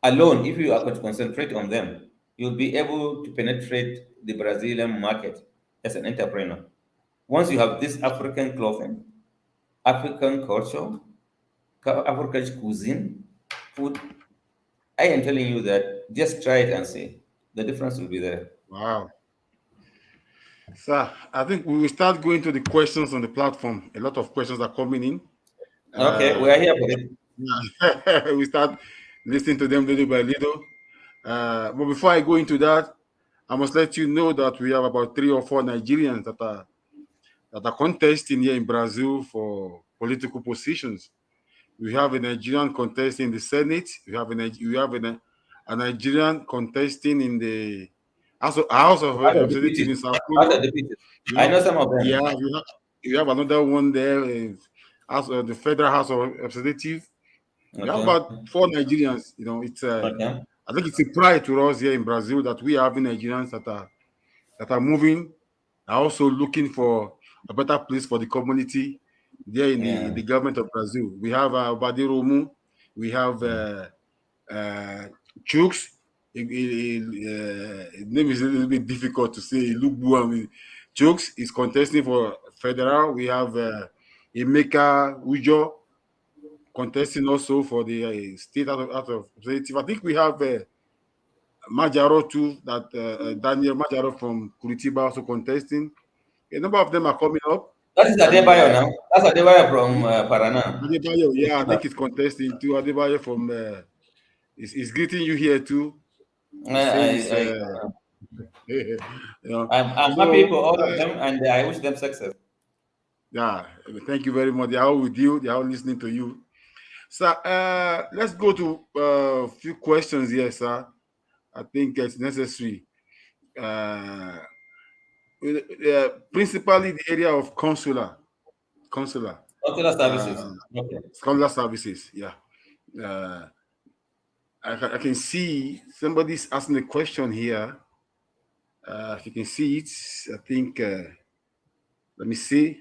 alone, if you are going to concentrate on them, you'll be able to penetrate the Brazilian market as an entrepreneur. Once you have this African clothing, African culture, African cuisine, food, I am telling you that just try it and see. The difference will be there. Wow. Sir, I think we will start going to the questions on the platform. A lot of questions are coming in. Okay, we Uh, are here for it. we start listening to them little by little. But before I go into that, I must let you know that we have about 3 or 4 Nigerians that are contesting here in Brazil for political positions. We have a Nigerian contesting in the Senate. We have a Nigerian contesting in the House of Other Representatives deputies, in Sao other Paulo. deputies. We I have, know some of yeah, them. we have another one there in the Federal House of Representatives. We have Okay, about 4 Nigerians. okay, I think it's a pride to us here in Brazil that we have Nigerians that are moving, are also looking for a better place for the community there in the yeah. government of Brazil. We have Badiromu, we have uh, Chooks. His name is a little bit difficult to say. Lugbu, I mean, Chooks is contesting for federal. We have Emeka Ujo contesting also for the state out of representative. I think we have Majaro too, that Daniel Majaro from Curitiba also contesting. A number of them are coming up, That is and Adebayo now. That's Adebayo from Parana. Adebayo, yeah, I think he's contesting too. Adebayo from is greeting you here too. I, He's saying this, I, you know. I'm happy for So all of them, and I wish them success. yeah, thank you very much. They are all with you. They are all listening to you. So let's go to a few questions here, sir. I think it's necessary. Uh, Principally the area of consular, Consular services. uh, Okay. consular services. Yeah. Uh, I can see somebody's asking a question here. If you can see it, I think, let me see.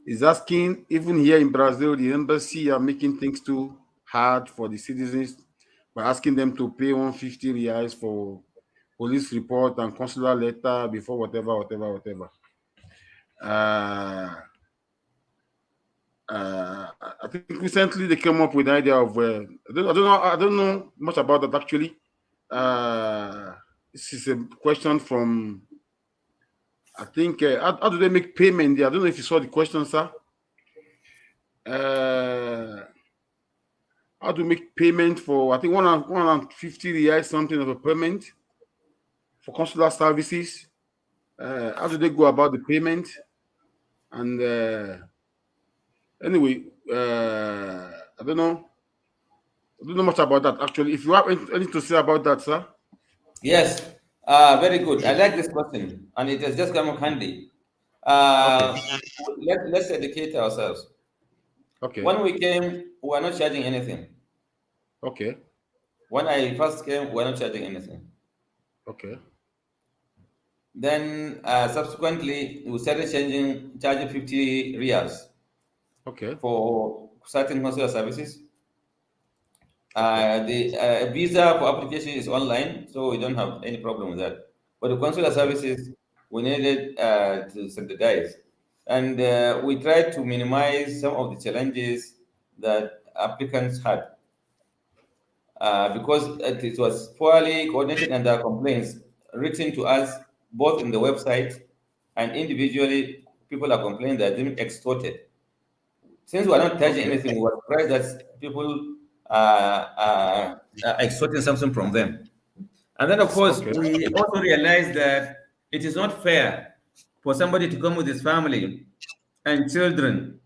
He's asking, even here in Brazil, the embassy are making things too hard for the citizens by asking them to pay 150 reais for police report and consular letter before whatever. Uh, I think recently they came up with the idea of I don't know much about that actually. Uh, this is a question from I think how do they make payment? I don't know if you saw the question, sir. Uh, how to make payment for I think 150 reais something of a payment for consular services. How do they go about the payment? And anyway, I don't know. I don't know much about that actually. If you have anything to say about that, sir. Yes. Very good. I like this question, and it has just come up handy. Okay. Uh, let's educate ourselves. Okay. When we came, we were not charging anything. Okay. When I first came, we were not charging anything. Okay. Then subsequently, we started charging 50 reals Okay. for certain consular services. Okay. The visa for application is online, so we don't have any problem with that. But the consular Okay. services, we needed to standardize. And we tried to minimize some of the challenges that applicants had because it was poorly coordinated and there are complaints written to us both in the website and individually. People are complaining that they're being extorted. Since we are not charging Okay. anything, we were surprised that people are extorting something from them. And then, of course, Okay. we also realized that it is not fair for somebody to come with his family and children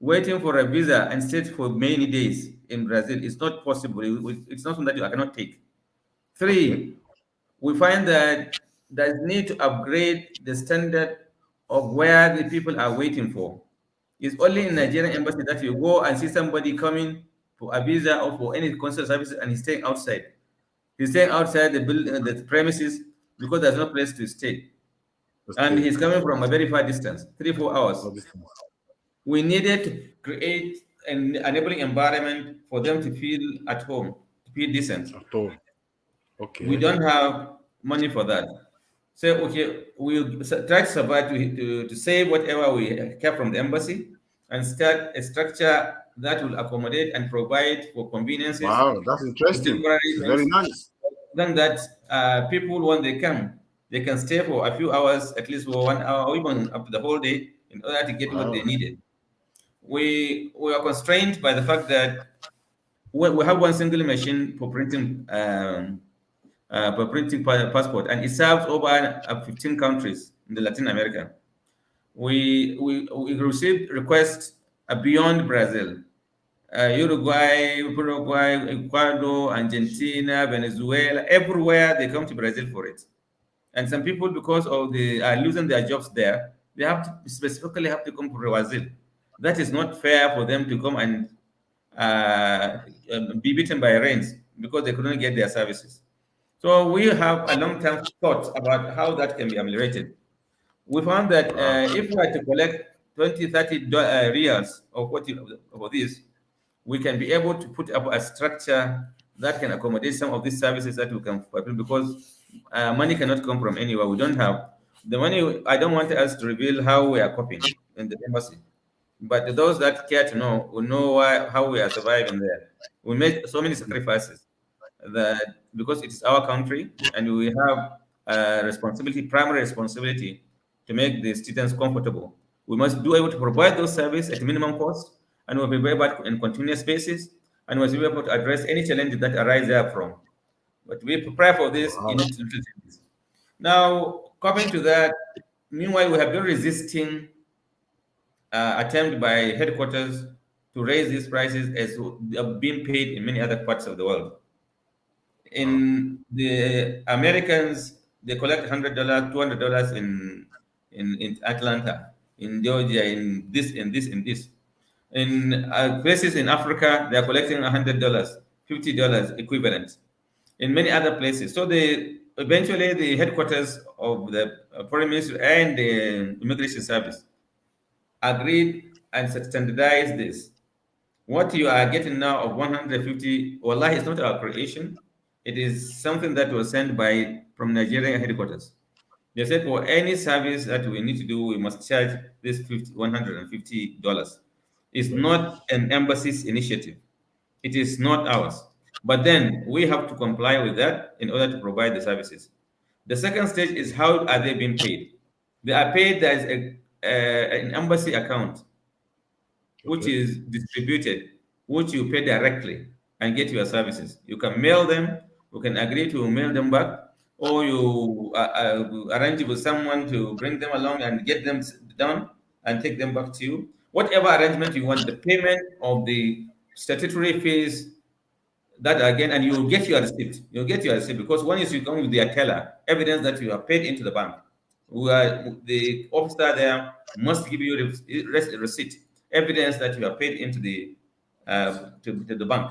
waiting for a visa and stay for many days in Brazil. It's not possible. It's not something that you cannot take. Okay. Three, we find that there's need to upgrade the standard of where the people are waiting for. It's only in Okay. Nigerian embassy that you go and see somebody coming for a visa or for any consular services and he's staying outside. He's staying outside the premises because there's no place to stay. And Okay. he's coming from a very far distance, 3, 4 hours. All this thing. We needed to create an enabling environment for them to feel at home, to feel decent. At all. We Okay. don't have money for that. So, okay, we'll try to survive to save whatever we kept from the embassy and start a structure that will accommodate and provide for conveniences, Wow, that's interesting. temporary It's very things. nice. Then that people, when they come, they can stay for a few hours, at least for 1 hour, or even up to the whole day, in order to get what they Wow. needed. We are constrained by the fact that we have one single machine for printing passport, and it serves over 15 countries in the Latin America. We received requests beyond Brazil, Uruguay, Ecuador, Argentina, Venezuela, everywhere they come to Brazil for it. And some people, because of the losing their jobs there, they have to specifically have to come to Brazil. That is not fair for them to come and be beaten by rains because they couldn't get their services. So we have a long-term thought about how that can be ameliorated. We found that Wow. if we are to collect 20, 30 reals of this, we can be able to put up a structure that can accommodate some of these services that we can fulfill because money cannot come from anywhere. We don't have the money. I don't want us to reveal how we are coping in the embassy, but those that care to know will know how we are surviving there. We made so many sacrifices that because it is our country and we have a responsibility, primary responsibility to make the students comfortable. We must do able to provide those services at minimum cost and we'll be very bad in continuous basis and we'll be able to address any challenges that arise therefrom. But we prepare for this Wow. in little things. Now, coming to that, meanwhile, we have been resisting attempt by headquarters to raise these prices as they are being paid in many other parts of the world. Wow. In the Americans, they collect $100, $200 in Atlanta, in Georgia, in this. In places in Africa, they are collecting $100, $50 equivalent. In many other places, so they eventually the headquarters of the foreign ministry and the immigration service agreed and standardized this. What you are getting now of 150, wallahi, is not our creation. It is something that was sent by from Nigerian headquarters. They said for any service that we need to do, we must charge this $150. It's not an embassy's initiative. It is not ours. But then we have to comply with that in order to provide the services. The second stage is how are they being paid? They are paid, there is an embassy account which Okay. is distributed, which you pay directly and get your services. You can mail them, you can agree to mail them back, or you arrange with someone to bring them along and get them done and take them back to you. Whatever arrangement you want, the payment of the statutory fees, that again, and you get your receipt. You'll get your receipt because once you come with their teller, evidence that you have paid into the bank, the officer there must give you receipt, evidence that you have paid into to the bank.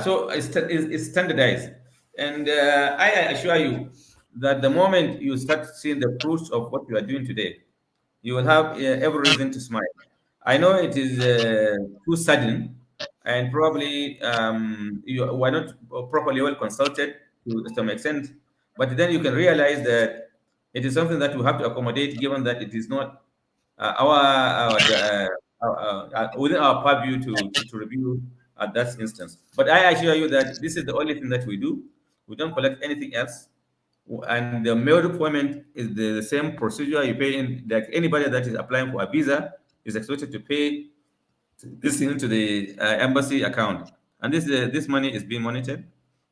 So it's standardized, and I assure you that the moment you start seeing the fruits of what you are doing today, you will have every reason to smile. I know it is too sudden, and probably you were not properly well consulted to some extent, but then you can realize that it is something that we have to accommodate, given that it is not within our purview to review at that instance. But I assure you that this is the only thing that we do. We don't collect anything else, and the mail deployment is the same procedure you pay in, like anybody that is applying for a visa is expected to pay this into the embassy account, and this money is being monitored,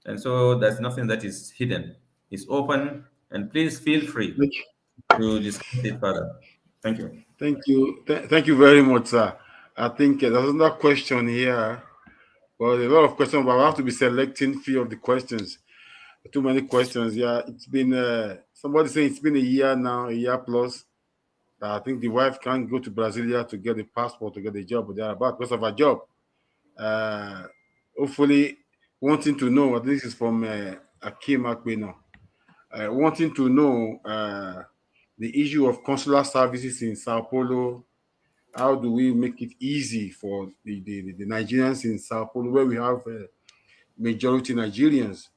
and so there's nothing that is hidden. It's open, and please feel free Thank to discuss it further. Thank you. thank you very much, sir. I think there's another question here. Well, a lot of questions, but I have to be selecting few of the questions. Too many questions. Yeah, it's been somebody saying it's been a year now, a year plus. I think the wife can't go to Brasilia to get a passport to get a job, but they're about because of her job. Uh, hopefully, wanting to know. This is from Akim Akbeno. Wanting to know the issue of consular services in Sao Paulo. How do we make it easy for the Nigerians in Sao Paulo, where we have majority Nigerians?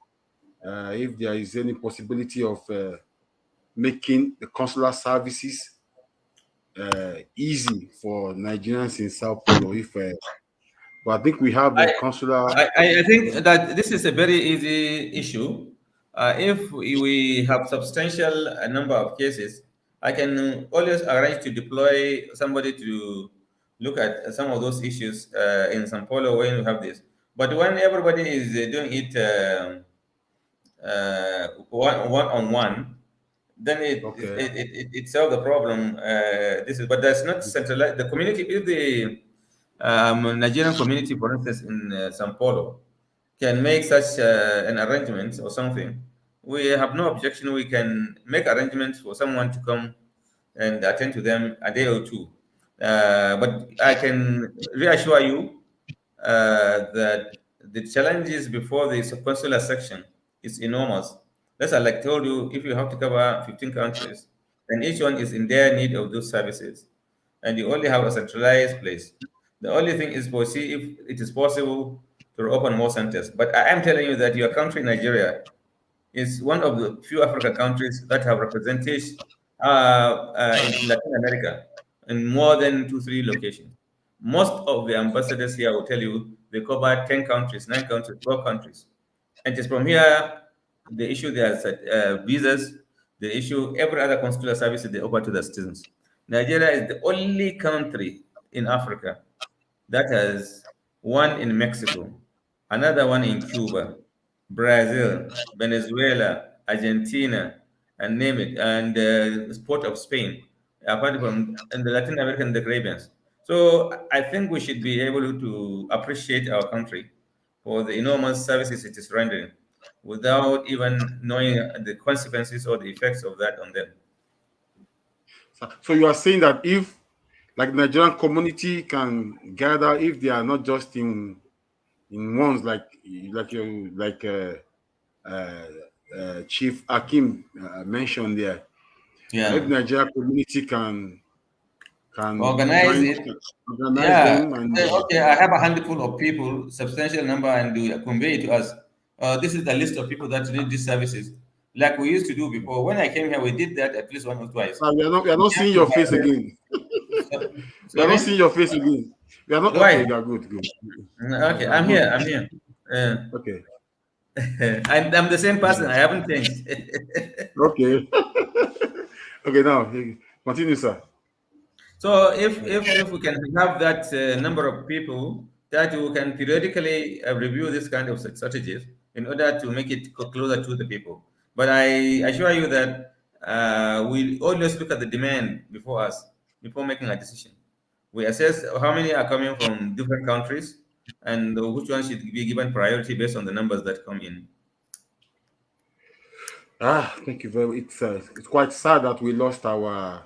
If there is any possibility of making the consular services easy for Nigerians in Sao Paulo. But I think we have a consular. I think that this is a very easy issue. If we have substantial number of cases, I can always arrange to deploy somebody to look at some of those issues in São Paulo when we have this. But when everybody is doing it one on one, then Okay. it solves the problem. This is, but that's not centralized. The community, if the Nigerian community, for instance, in São Paulo, can make such an arrangement or something, we have no objection. We can make arrangements for someone to come and attend to them a day or two. But I can reassure you that the challenges before the consular section is enormous. That's like I told you, if you have to cover 15 countries, and each one is in their need of those services, and you only have a centralized place. The only thing is for see if it is possible to open more centers. But I am telling you that your country, Nigeria, is one of the few African countries that have representation in Latin America in more than two, three locations. Most of the ambassadors here will tell you they cover 10 countries, 9 countries, 12 countries. And it's from here, the issue there is visas, the issue, every other consular service they offer to the citizens. Nigeria is the only country in Africa that has one in Mexico, another one in Cuba, Brazil, Venezuela, Argentina, and name it, and the port of Spain, apart from and the Latin American, the Caribbean. So I think we should be able to appreciate our country for the enormous services it is rendering without even knowing the consequences or the effects of that on them. So you are saying that if like Nigerian community can gather, if they are not just in ones uh, Chief Akim mentioned there, if Yeah. Nigerian community can Organize join, it. can organize Yeah. them, and Say, okay, I have a handful of people, substantial number, and do convey it to us. This is the list of people that need these services. Like we used to do before. When I came here, we did that at least once or twice. we are We not came seeing to your face Bahia. again. We are not Sorry? seeing your face again. We are not okay. Why? You are good, good. Okay, You are I'm good. here. I'm here. Okay, I'm the same person. I haven't changed. okay, okay. Now continue, sir. So if we can have that number of people that we can periodically review this kind of strategies in order to make it closer to the people. But I assure you that we always look at the demand before us before making a decision. We assess how many are coming from different countries and which one should be given priority based on the numbers that come in. Thank you very. It's quite sad that we lost our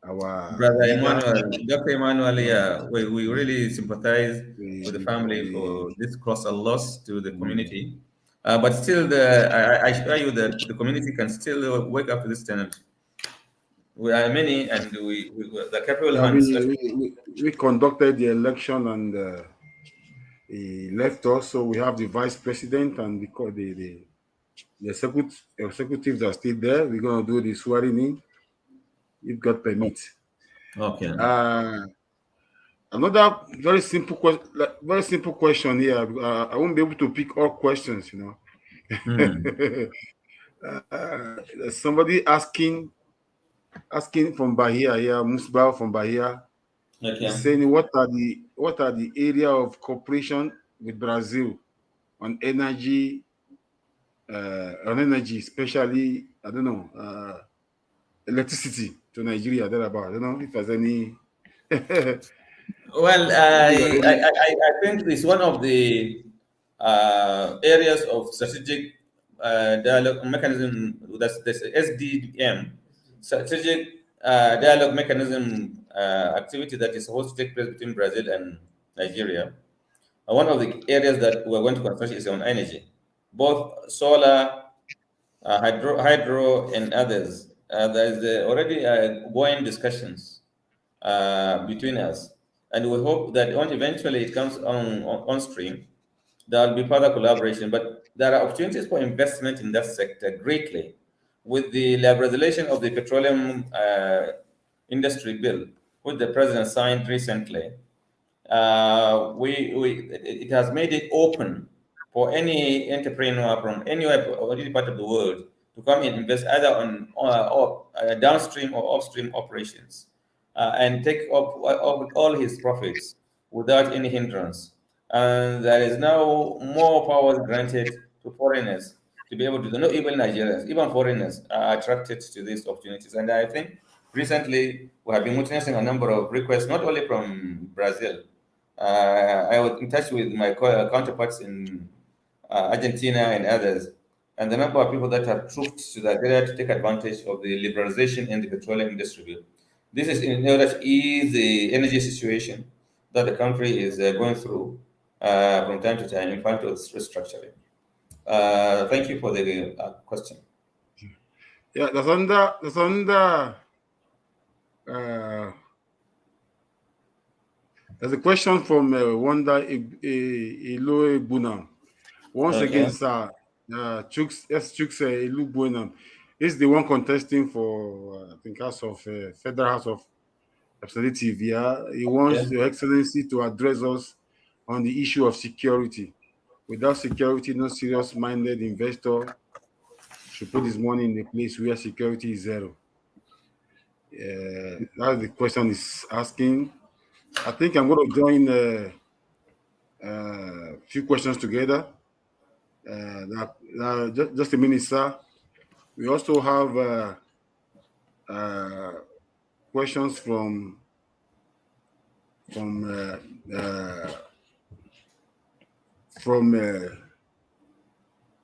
Brother leader. Emmanuel, Dr. Emmanuel, Uh, yeah, we really sympathize with the family we for this colossal loss to the we community. But still, I assure you that the community can still wake up to this challenge. We are many, and the capable Yeah, hands. we conducted the election and he left us. So we have the vice president and the executives are still there. We're going to do the swearing in if God permits. Okay. Uh, Another very simple question here. I won't be able to pick all questions, you know. Hmm. There's somebody asking from Bahia here, Musbao from Bahia. He's Okay. saying what are the area of cooperation with Brazil on energy, especially I don't know electricity to Nigeria. Thereabout. I don't know if there's any. Well, I think it's one of the areas of strategic dialogue mechanism. That's SDM, strategic dialogue mechanism activity that is supposed to take place between Brazil and Nigeria. One of the areas that we're going to concentrate is on energy, both solar, hydro, and others. There is already going discussions between us, and we hope that when eventually it comes on stream, there will be further collaboration. But there are opportunities for investment in that sector greatly, with the liberalization of the petroleum industry bill, which the president signed recently. It has made it open for any entrepreneur from anywhere or any part of the world to come and invest either on or downstream or upstream operations and take up all his profits without any hindrance. And there is now more powers granted to foreigners to be able to do, not even Nigerians, even foreigners are attracted to these opportunities. And I think recently we have been witnessing a number of requests, not only from Brazil. I was in touch with my counterparts in Argentina and others, and the number of people that have trooped to Nigeria to take advantage of the liberalization in the petroleum industry bill. This is in order to ease the energy situation that the country is going through from time to time in fact of restructuring. Thank you for the question. Yeah, uh, there's a question from Wanda Eloe Bunam. Once again, Okay. sir, Chooks Elu Bunam is the one contesting for I think House of Federal House of Representative. Yeah, he wants Okay. Your Excellency to address us on the issue of security. Without security, no serious-minded investor should put his money in a place where security is zero. That's the question is asking. I think I'm going to join a few questions together. Just a minute, sir. We also have uh, questions from uh, uh, from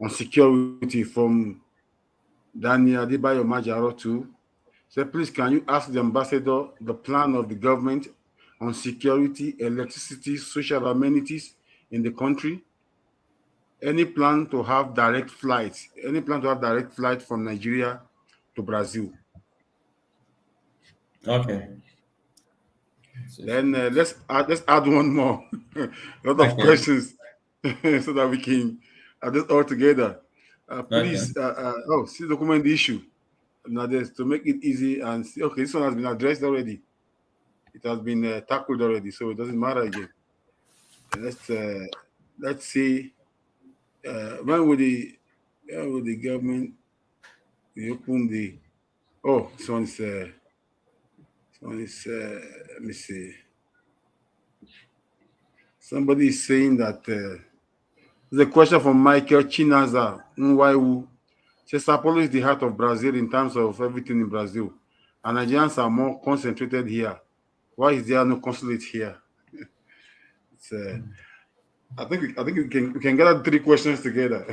on security from Daniel Adebayo Majaro too. So please, can you ask the ambassador the plan of the government on security, electricity, social amenities in the country? Any plan to have direct flights? Any plan to have direct flight from Nigeria to Brazil? Okay. Then let's add one more. A lot of Okay. questions so that we can add this all together. Okay. Please, see document the issue. Now, there's to make it easy and see. Okay, this one has been addressed already. It has been tackled already, so it doesn't matter again. Let's uh, let's see. When will the government reopen the? Oh, this one is. Let me see. Somebody is saying that. There's a question from Michael Chinaza Nwaiwu. Says Sao Paulo is the heart of Brazil in terms of everything in Brazil, and Nigerians are more concentrated here. Why is there no consulate here? It's, I think we can gather three questions together.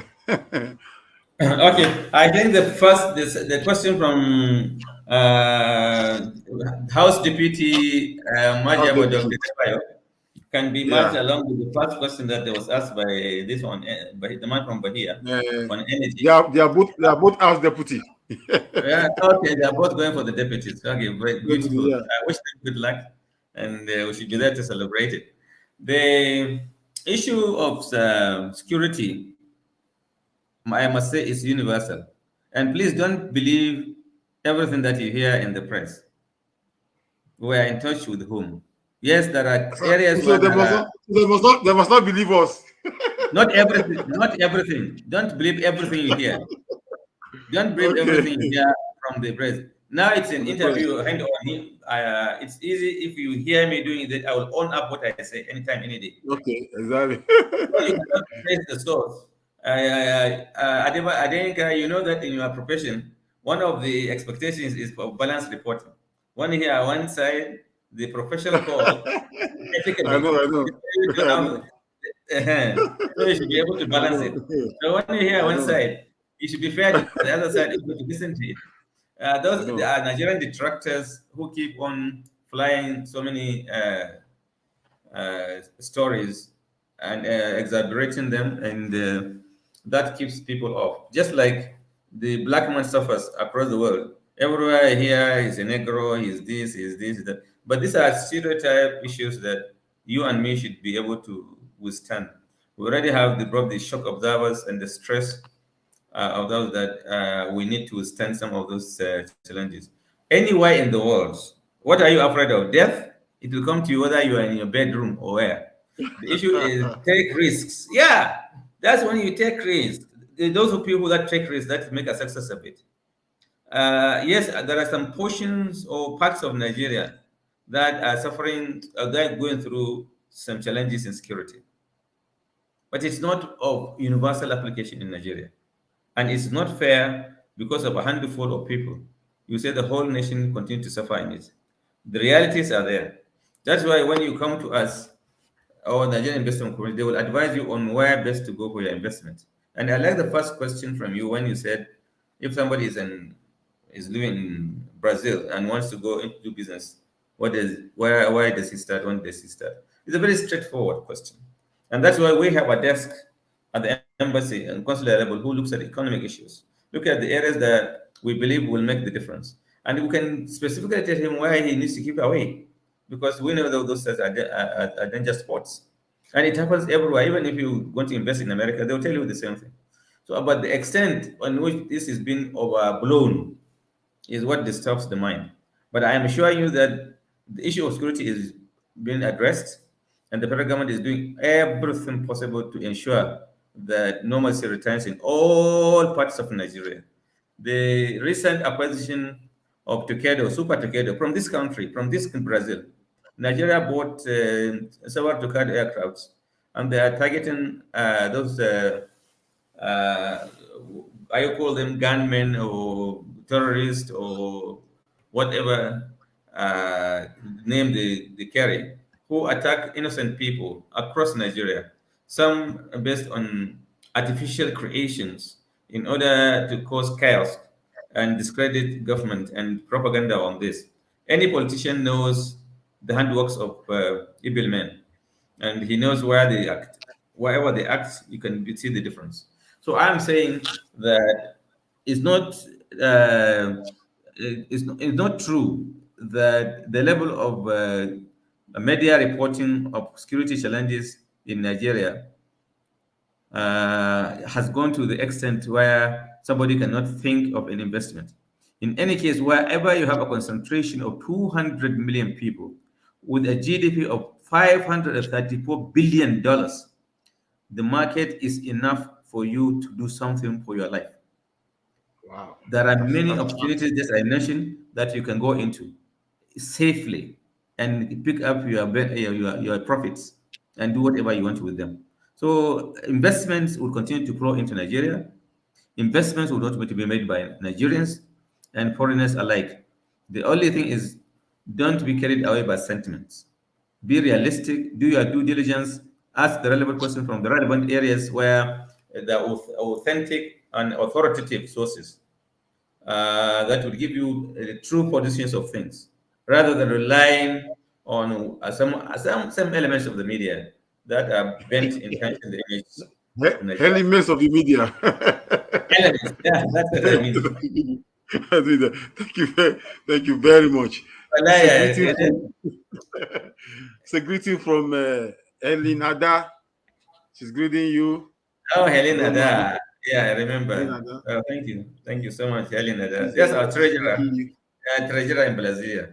Okay, I think the question from House Deputy How's Maja the Dr. Bayo. can be matched Yeah. along with the first question that was asked by this one, by the man from Bahia Uh, on energy. they are both house deputy. Yeah, okay, they are both going for the deputies. Okay, very Deputy, beautiful. yeah. I wish them good luck, and we should be there to celebrate it. The issue of security, I must say, is universal. And please don't believe everything that you hear in the press. We are in touch with whom? Yes, there are So, areas so where they there must are not they must not believe us. not everything, not everything. Don't believe everything you hear. Don't believe Okay. everything you hear from the press. Now it's an On the press. interview hand on him. It's easy if you hear me doing that. I will own up what I say anytime, any day. Okay, exactly. When you cannot trace the source. Adeyinka, you know that in your profession, one of the expectations is for balanced reporting. One here, one side, the professional call, I ethically, know, I is know. for you to I have, know. so you should be able to I balance know. it. So when you hear I one know. side, you should be fair to the other side, able to listen to it. I Those know. are Nigerian detractors who keep on flying so many stories and exaggerating them, and that keeps people off. Just like the black man suffers across the world. Everywhere here is a Negro, he's this, that. But these are stereotype issues that you and me should be able to withstand. We already have the shock observers and the stress of those that we need to withstand some of those challenges. Anywhere in the world, what are you afraid of? Death? It will come to you whether you are in your bedroom or where. The issue is take risks. Yeah, that's when you take risks. Those are people that take risks that make a success of it. Yes, there are some portions or parts of Nigeria that are suffering, that are going through some challenges in security, but it's not of universal application in Nigeria. And it's not fair because of a handful of people. You say the whole nation continue to suffer in it. The realities are there. That's why when you come to us, our Nigerian investment community, they will advise you on where best to go for your investment. And I like the first question from you when you said if somebody is living in Brazil and wants to go into business, why does he start? When does he start? It's a very straightforward question. And that's why we have a desk at the embassy and consular level who looks at economic issues, look at the areas that we believe will make the difference. And we can specifically tell him why he needs to keep away, because we know that those are danger spots. And it happens everywhere. Even if you want to invest in America, they'll tell you the same thing. So, but the extent on which this is being overblown is what disturbs the mind. But I am assuring you that the issue of security is being addressed, and the federal government is doing everything possible to ensure that normalcy returns in all parts of Nigeria. The recent acquisition of Tukedo, Super Tukedo, from this country, from this Brazil, Nigeria bought several Tukedo aircrafts, and they are targeting those uh, I call them gunmen or terrorists or whatever name they carry, who attack innocent people across Nigeria, some based on artificial creations in order to cause chaos and discredit government and propaganda on this. Any politician knows the handworks of evil men, and he knows where they act. Wherever they act, you can see the difference. So I'm saying that it's not it's not true that the level of media reporting of security challenges in Nigeria has gone to the extent where somebody cannot think of an investment. In any case, wherever you have a concentration of 200 million people with a GDP of $534 billion, the market is enough for you to do something for your life. Wow. There are That's many that's smart. opportunities that I mentioned that you can go into safely and pick up your profits and do whatever you want with them. So investments will continue to flow into Nigeria. Investments will not be made by Nigerians and foreigners alike. The only thing is, don't be carried away by sentiments. Be realistic, do your due diligence, ask the relevant questions from the relevant areas where the authentic and authoritative sources that will give you true positions of things rather than relying on some elements of the media that are bent in tarnishing the image of Nigeria. Elements of the media. Elements, yeah, that's what I mean. Thank you very much. It's a Olaiya, greeting from it's a greeting from Ellen Ada. She's greeting you. oh, Helen Don't mind. Ada. Yeah, I Ellen remember. Ada. Oh, thank you. Thank you so much, Helen Ada. She's, Yes, our she's treasurer. greeting you. Treasurer in Brazil.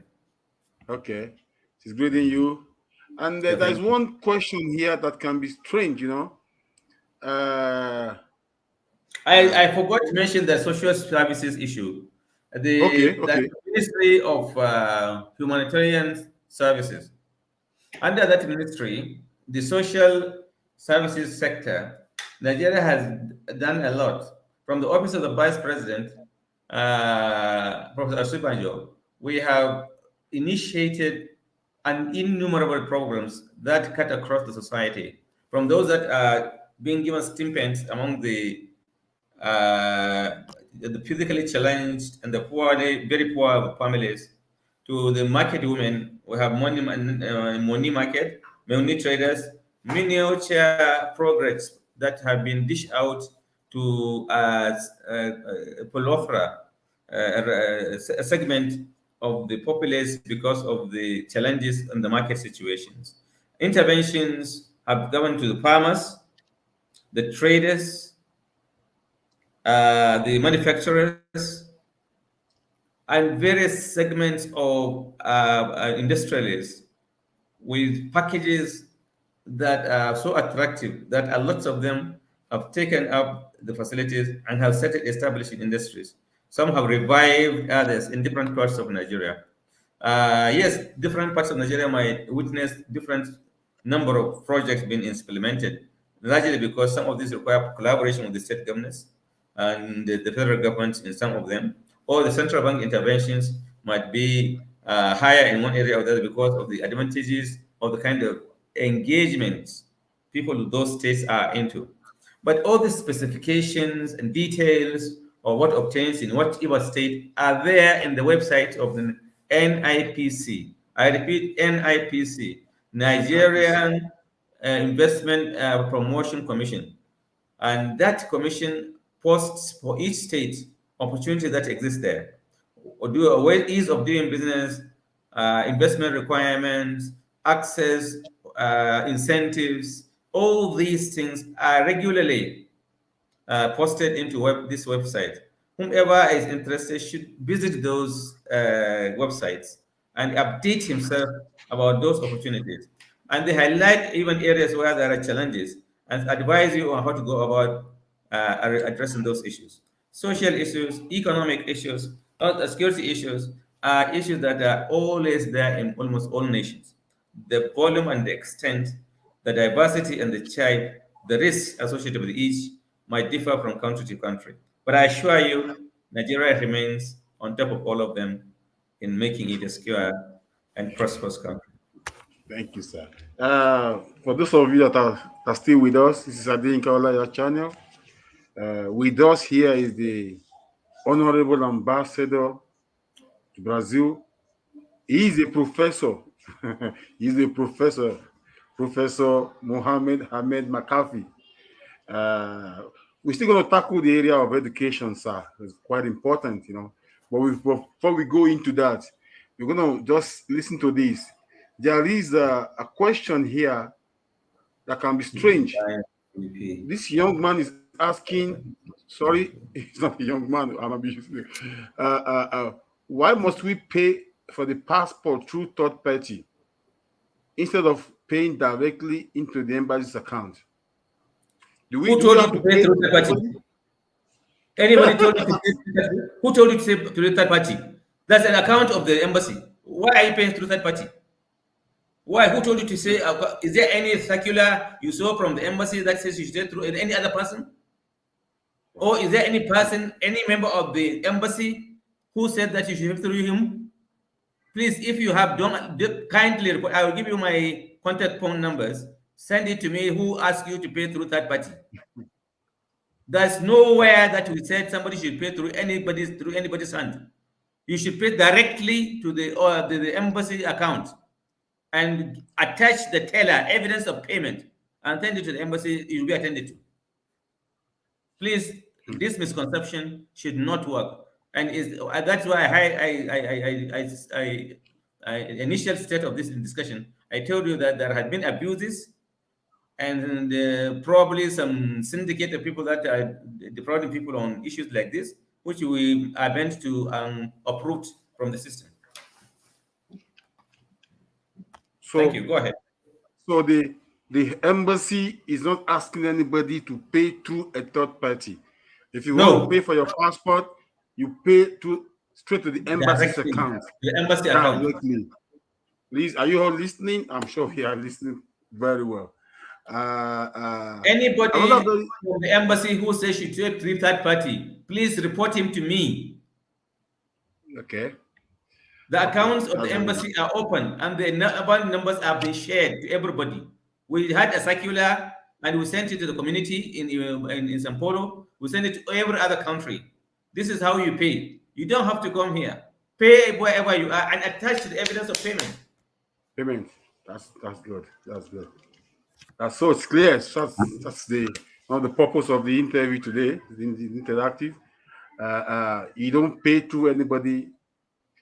Okay. She's greeting you. And So there's thank you. one question here that can be strange, you know. Uh, uh, I forgot to mention the social services issue. okay, The okay. Ministry of Humanitarian Services. Under that ministry, the social services sector, Nigeria has done a lot. From the office of the Vice President, Professor Osibanjo, we have initiated an innumerable programs that cut across the society. From those that are being given stipends among the physically challenged and the poor, very poor families, to the market women. We have money market, money traders, miniature progress that have been dished out to Polofra, a segment of the populace because of the challenges in the market situations. Interventions have gone to the farmers, the traders, the manufacturers, and various segments of industrialists with packages that are so attractive that a lot of them have taken up the facilities and have started establishing industries. Some have revived others in different parts of Nigeria. Yes, different parts of Nigeria might witness different number of projects being implemented, largely because some of these require collaboration with the state governments and the federal government in some of them, or the central bank interventions might be higher in one area or the other because of the advantages of the kind of engagements people of those states are into. But all the specifications and details of what obtains in whatever state are there in the website of the NIPC. I repeat, NIPC, NIPC. Nigerian Investment Promotion Commission. And that commission posts for each state opportunity that exists there. Or do a way ease of doing business, investment requirements, access, incentives. All these things are regularly posted into this website. Whomever is interested should visit those websites and update himself about those opportunities. And they highlight even areas where there are challenges and advise you on how to go about addressing those issues. Social issues, economic issues, security issues are issues that are always there in almost all nations. The volume and the extent, the diversity and the type, the risks associated with each might differ from country to country. But I assure you, Nigeria remains on top of all of them in making it a secure and prosperous country. Thank you, sir. For those of you that are still with us, this is Adeyinka Olaiya channel. With us here is the Honorable Ambassador to Brazil. He is a professor. He's a professor, Professor Mohammad Ahmed Makarfi. We're still going to tackle the area of education, sir. It's quite important, you know. But before we go into that, we're going to just listen to this. There is a question here that can be strange. This young man is asking, sorry, he's not a young man, I'm abusing. Why must we pay for the passport through third party instead of paying directly into the embassy's account? Who Do we told you have to to pay pay through third party? somebody? Anybody told you to pay? Who told you to pay through third party? That's an account of the embassy. Why are you paying through third party? Why? Who told you to say? Is there any circular you saw from the embassy that says you should pay through any other person? Or is there any person, any member of the embassy who said that you should pay through him? Please, if you have done, kindly report. I will give you my contact phone numbers. Send it to me. Who asked you to pay through third party? There's nowhere that we said somebody should pay through anybody's hand. You should pay directly to the embassy account. and attach the teller evidence of payment and send it to the embassy, you'll be attended to. Please, this misconception should not work, and that's why I initial state of this discussion. I told you that there had been abuses and probably some syndicate of people that are defrauding people on issues like this, which we are meant to uproot from the system. So, thank you. Go ahead. So the embassy is not asking anybody to pay through a third party. If you want to pay for your passport, you pay straight to the embassy's account. The embassy account. Directly. Please, are you all listening? I'm sure you are listening very well. Anybody from the embassy who says she take through third party, please report him to me. Okay. The accounts of the embassy are open and the account numbers have been shared to everybody. We had a circular and we sent it to the community in Sao Paulo. We sent it to every other country. This is how you pay. You don't have to come here. Pay wherever you are and attach to the evidence of payment. Payment. That's good. That's good. So it's clear. That's one of the purpose of the interview today, the interactive. You don't pay to anybody.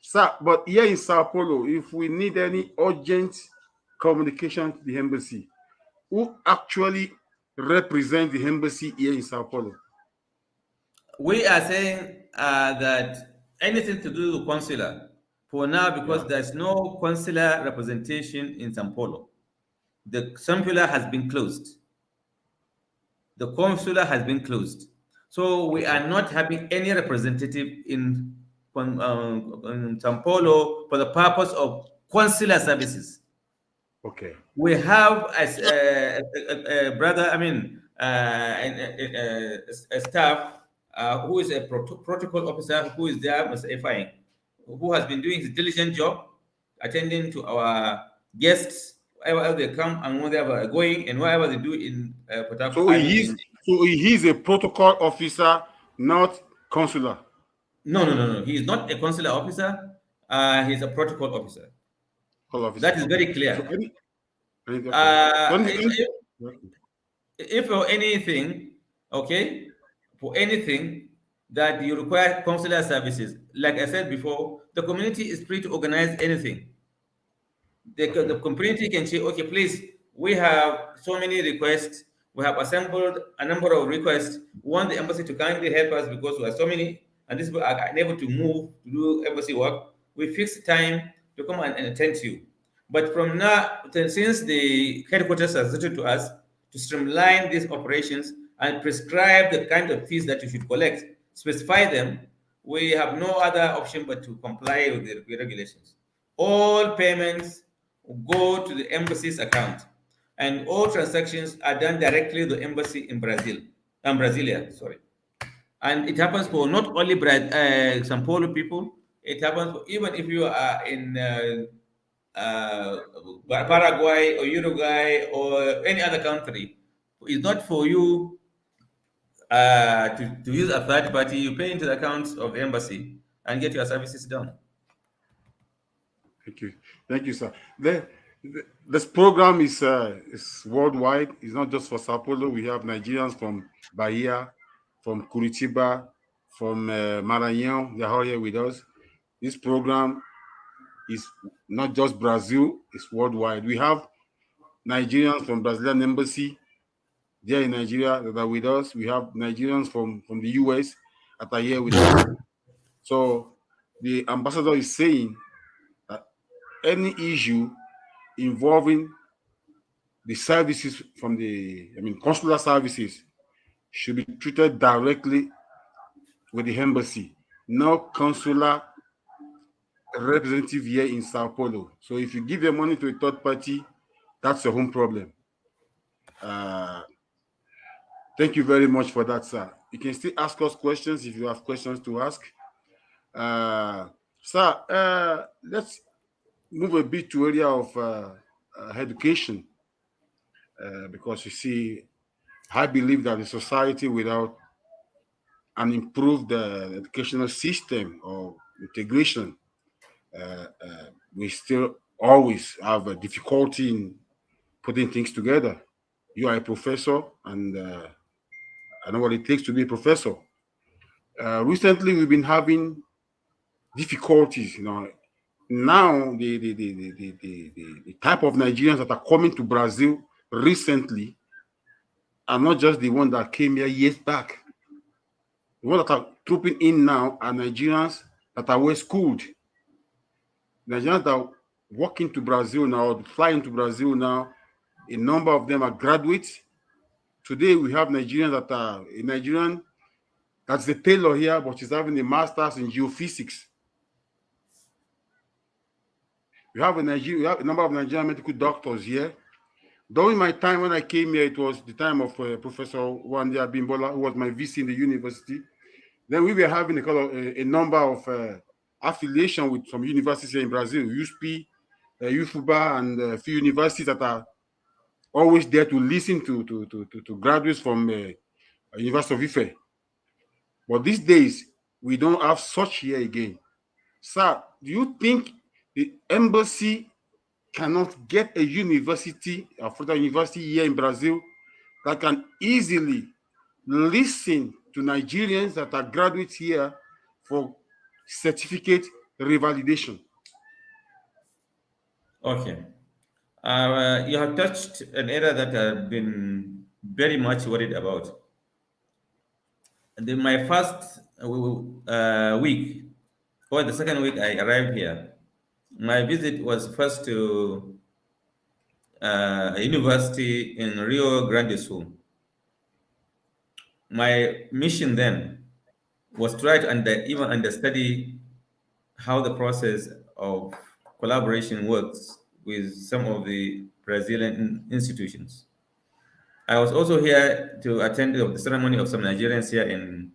Sir, but here in Sao Paulo, if we need any urgent communication to the embassy, who actually represent the embassy here in Sao Paulo? We are saying that anything to do with consular for now, because there's no consular representation in Sao Paulo. The consular has been closed. The consular has been closed. So we are not having any representative in Sao Paulo for the purpose of consular services. Okay. We have as a brother, a staff who is a protocol officer who is there, Mr. Efai, who has been doing his diligent job, attending to our guests wherever they come and wherever they're going and whatever they do in Port Harcourt. So he's a protocol officer, not consular. No. He is not a consular officer. He's a protocol officer. That is very clear. So if for anything, for anything that you require consular services, like I said before, the community is free to organize anything. The community can say, okay, please, we have so many requests. We have assembled a number of requests. We want the embassy to kindly help us because we are so many, and these people are unable to move to do embassy work. We fix time to come and attend to you. But from now, since the headquarters has written to us to streamline these operations and prescribe the kind of fees that you should collect, specify them, we have no other option but to comply with the regulations. All payments go to the embassy's account, and all transactions are done directly to the embassy in Brasilia, sorry. And it happens for not only Sao Paulo people, it happens for, even if you are in Paraguay or Uruguay or any other country. It's not for you to use a third party. You pay into the accounts of the embassy and get your services done. Thank you, sir. This program is worldwide. It's not just for Sao Paulo. We have Nigerians from Bahia, from Curitiba, from Maranhão. They're all here with us. This program is not just Brazil, it's worldwide. We have Nigerians from Brazilian embassy there in Nigeria that are with us. We have Nigerians from the US that are here with us. So the ambassador is saying that any issue involving the services from consular services should be treated directly with the embassy, no consular representative here in Sao Paulo. So if you give your money to a third party, that's your own problem. Thank you very much for that, sir. You can still ask us questions if you have questions to ask. Sir, let's move a bit to area of education, because you see, I believe that a society without an improved educational system or integration, we still always have a difficulty in putting things together. You are a professor, and I know what it takes to be a professor. Recently, we've been having difficulties. Now the type of Nigerians that are coming to Brazil recently are not just the ones that came here years back. The ones that are trooping in now are Nigerians that are well schooled. Nigerians that walk into Brazil now, fly into Brazil now, a number of them are graduates. Today we have Nigerians that are a Nigerian that's a tailor here, but she's having a master's in geophysics. We have a number of Nigerian medical doctors here. During my time when I came here, it was the time of Professor Wande Abimbola, who was my VC in the university. Then we were having a number of affiliation with some universities here in Brazil, USP, UFUBA, and a few universities that are always there to listen to graduates from University of Ife. But these days, we don't have such here again. Sir, do you think the embassy cannot get a university, a further university here in Brazil that can easily listen to Nigerians that are graduates here for certificate revalidation? Okay. You have touched an area that I've been very much worried about. My first week, or the second week I arrived here, my visit was first to a university in Rio Grande do Sul. My mission then was try to even understudy how the process of collaboration works with some of the Brazilian institutions. I was also here to attend the ceremony of some Nigerians here in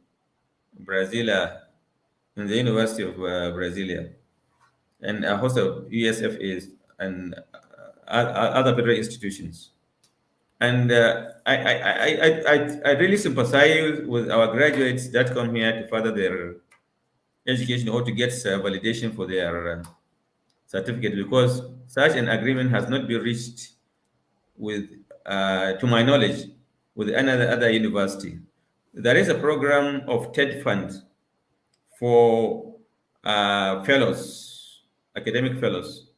Brasilia, in the University of Brasilia, and a host of USFAs and other federal institutions. And I really sympathize with our graduates that come here to further their education or to get validation for their certificate, because such an agreement has not been reached with, to my knowledge, with another other university. There is a program of TED Fund for fellows, academic fellows.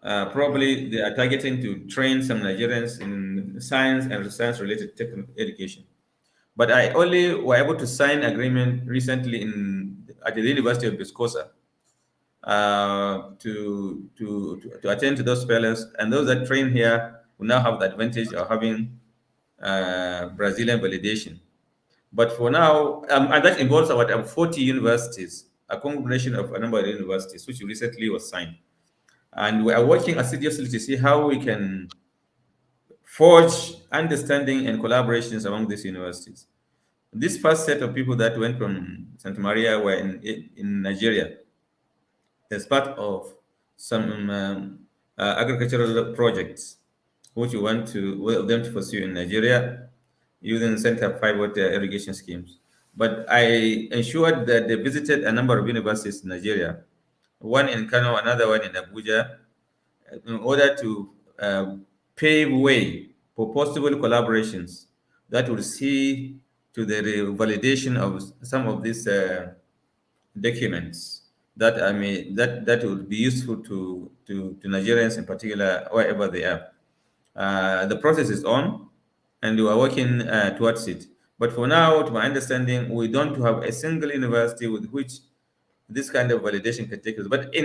Probably they are targeting to train some Nigerians in science and science-related technical education. But I only were able to sign agreement recently at the University of Viscosa to attend to those fellows, and those that train here will now have the advantage of having Brazilian validation. But for now, and that involves about 40 universities, a combination of a number of universities, which recently was signed. And we are working assiduously to see how we can forge understanding and collaborations among these universities. This first set of people that went from Santa Maria were in Nigeria as part of some agricultural projects which we want to them to pursue in Nigeria using center pivot irrigation schemes. But I ensured that they visited a number of universities in Nigeria, one in Kano, another one in Abuja, in order to pave way for possible collaborations that will see to the validation of some of these documents that that would be useful to Nigerians in particular wherever they are. The process is on, and we are working towards it. But for now, to my understanding, we don't have a single university with which this kind of validation can take place. But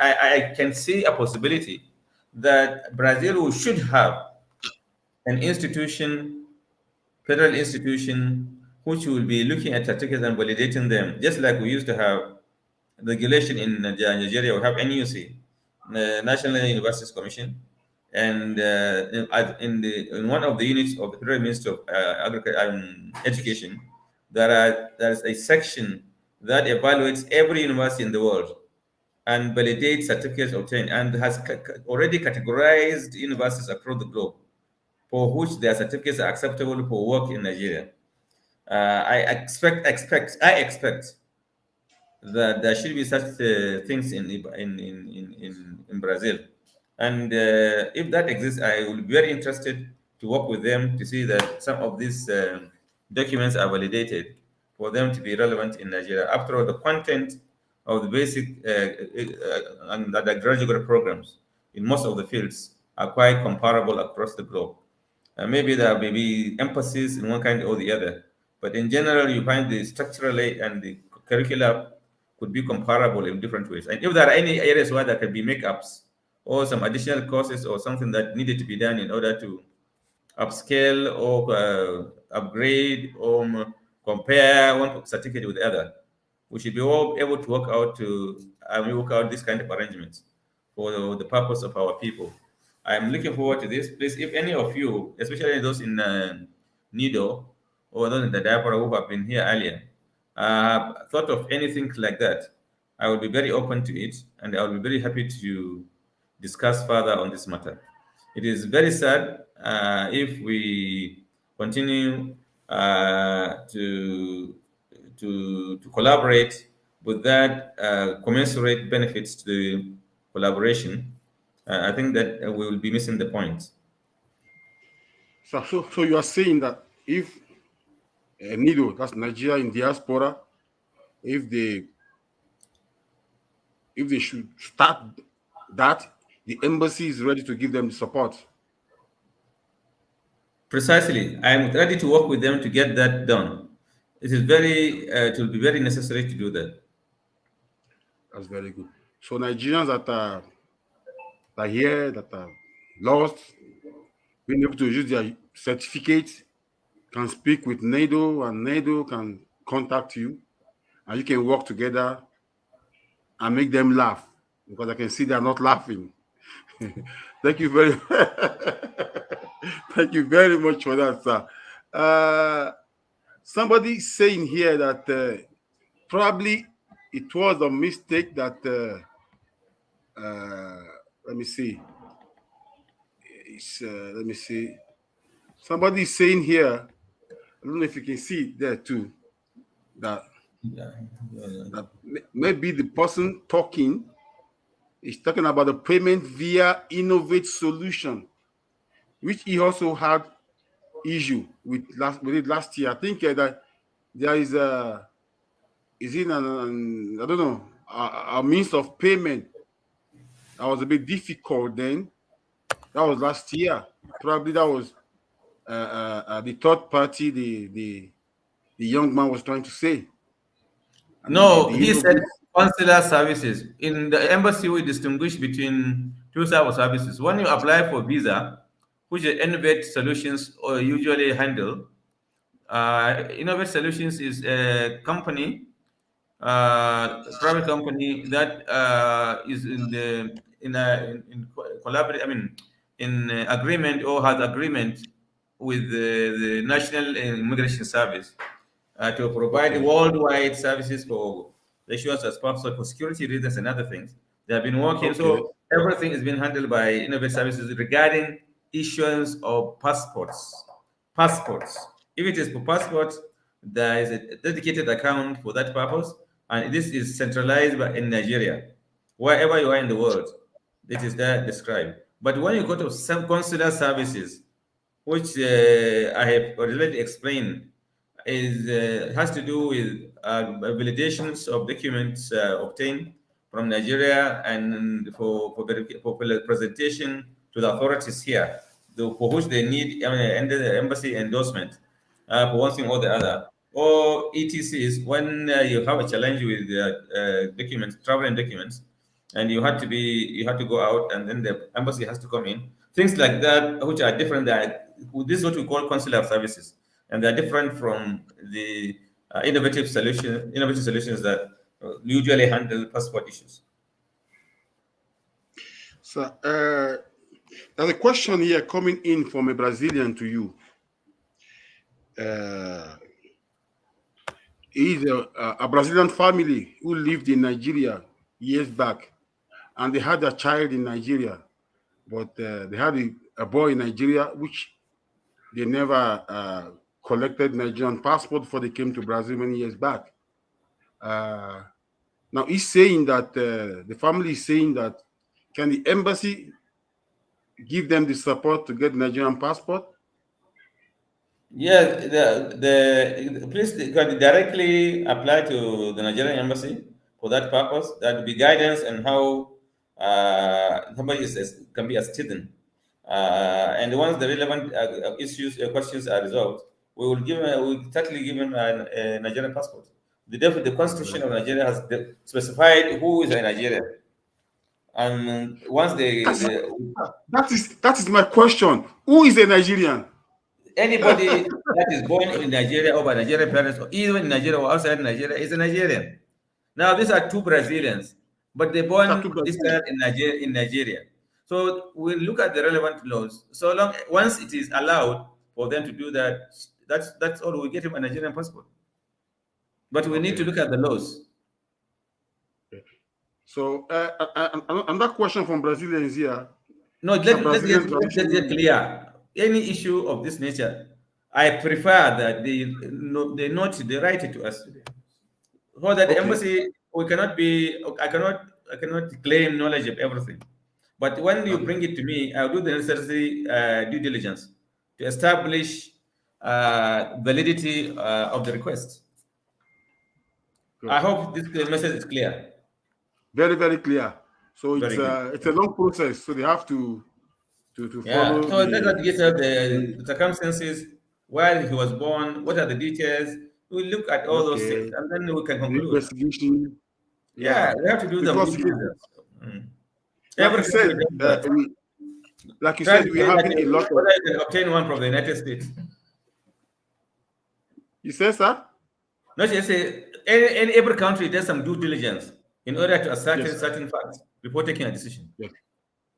I can see a possibility that Brazil should have an institution, federal institution, which will be looking at certificates and validating them, just like we used to have regulation in Nigeria. We have NUC, the National Universities Commission, and in one of the units of the Federal Ministry of Agriculture and Education, there's a section that evaluates every university in the world and validates certificates obtained, and has already categorized universities across the globe for which their certificates are acceptable for work in Nigeria. I expect that there should be such things in Brazil. And if that exists, I will be very interested to work with them to see that some of these documents are validated for them to be relevant in Nigeria. After all, the content of the basic and the graduate programs in most of the fields are quite comparable across the globe. Maybe there may be emphasis in one kind or the other, but in general, you find the structural and the curriculum could be comparable in different ways. And if there are any areas where there can be makeups or some additional courses or something that needed to be done in order to upscale or upgrade or compare one certificate with the other, we should be all able to work out this kind of arrangements for the purpose of our people. I'm looking forward to this. Please, if any of you, especially those in Nido or those in the diaspora who have been here earlier, thought of anything like that, I will be very open to it, and I will be very happy to discuss further on this matter. It is very sad if we continue to collaborate with that commensurate benefits to the collaboration. I think that we will be missing the point. So you are saying that if NIDO, that's Nigeria in diaspora, if they should start that, the embassy is ready to give them the support. Precisely, I am ready to work with them to get that done. It will be very necessary to do that. That's very good. So Nigerians that are here, that are lost, being able to use their certificate, can speak with NADO, and NADO can contact you, and you can work together and make them laugh, because I can see they're not laughing. Thank you very thank you very much for that, sir. Somebody saying here that probably it was a mistake that let me see. Let me see. Somebody is saying here, I don't know if you can see it there too, that, that maybe the person talking is talking about the payment via Innovate Solution, which he also had issue with it last year. I think that there is a I don't know, a means of payment that was a bit difficult then. That was last year. Probably that was the third party the young man was trying to say. I mean, No, the he said Innovate. consular services. In the embassy, we distinguish between two types of services. When you apply for visa, which the Innovate Solutions or usually handle, Innovate Solutions is a company, private company that is in collaborate. I mean, in agreement or has agreement with the National Immigration Service to provide Okay. worldwide services for the issuance of passport for security reasons and other things. They have been working, Okay. so everything is being handled by Innovate Services regarding issuance of passports. Passports. If it is for passports, there is a dedicated account for that purpose, and this is centralized in Nigeria. Wherever you are in the world, it is there described. But when you go to some consular services, which I have already explained, is has to do with validations of documents obtained from Nigeria and for presentation to the authorities here, for which they need the embassy endorsement for one thing or the other, or ETCs when you have a challenge with documents, traveling documents, and you have to go out, and then the embassy has to come in. Things like that, which are different. That this is what we call consular services, and they're different from the innovative solutions that usually handle passport issues. So there's a question here coming in from a Brazilian to you. He's a Brazilian family who lived in Nigeria years back, and they had a child in Nigeria, but they had a boy in Nigeria, which they never collected Nigerian passport before they came to Brazil many years back. Now he's saying that the family is saying that, can the embassy give them the support to get Nigerian passport? Yeah, please you can directly apply to the Nigerian embassy for that purpose. That will be guidance on how somebody can be a citizen. And once the relevant issues questions are resolved, we will certainly give him a Nigerian passport. The constitution of Nigeria has specified who is a Nigerian, and once That's, they that is my question. Who is a Nigerian? anybody that is born in Nigeria or by Nigerian parents, or even in Nigeria or outside Nigeria, is a Nigerian. Now, these are two Brazilians, but they Tatu born this Brazilian. time in Nigeria. So we look at the relevant laws. So long once it is allowed for them to do that, that's all. We get him a Nigerian passport. But we need to Okay. look at the laws. So another question from Brazilians here. No, Brazilian let's get tradition. clear. Any issue of this nature, I prefer that they write it to us. So that the Okay. embassy, I cannot claim knowledge of everything. But when you Okay. bring it to me, I'll do the necessary due diligence to establish validity of the request. I Good. hope this message is clear. Very, very clear. So Very good. it's a long process. So they have to Yeah. follow So let us the. get the circumstances, where he was born, what are the details. We'll look at all those things Okay. and then we can The conclude. investigation. Yeah, Yeah. we have to do some due Because diligence. Mm. like Every you country said, does that. Try to we're say that having a lot of. whether you can obtain one from the United States. You say, sir? Not just say every country does some due diligence in order to ascertain Yes. certain facts before taking a decision. Yes.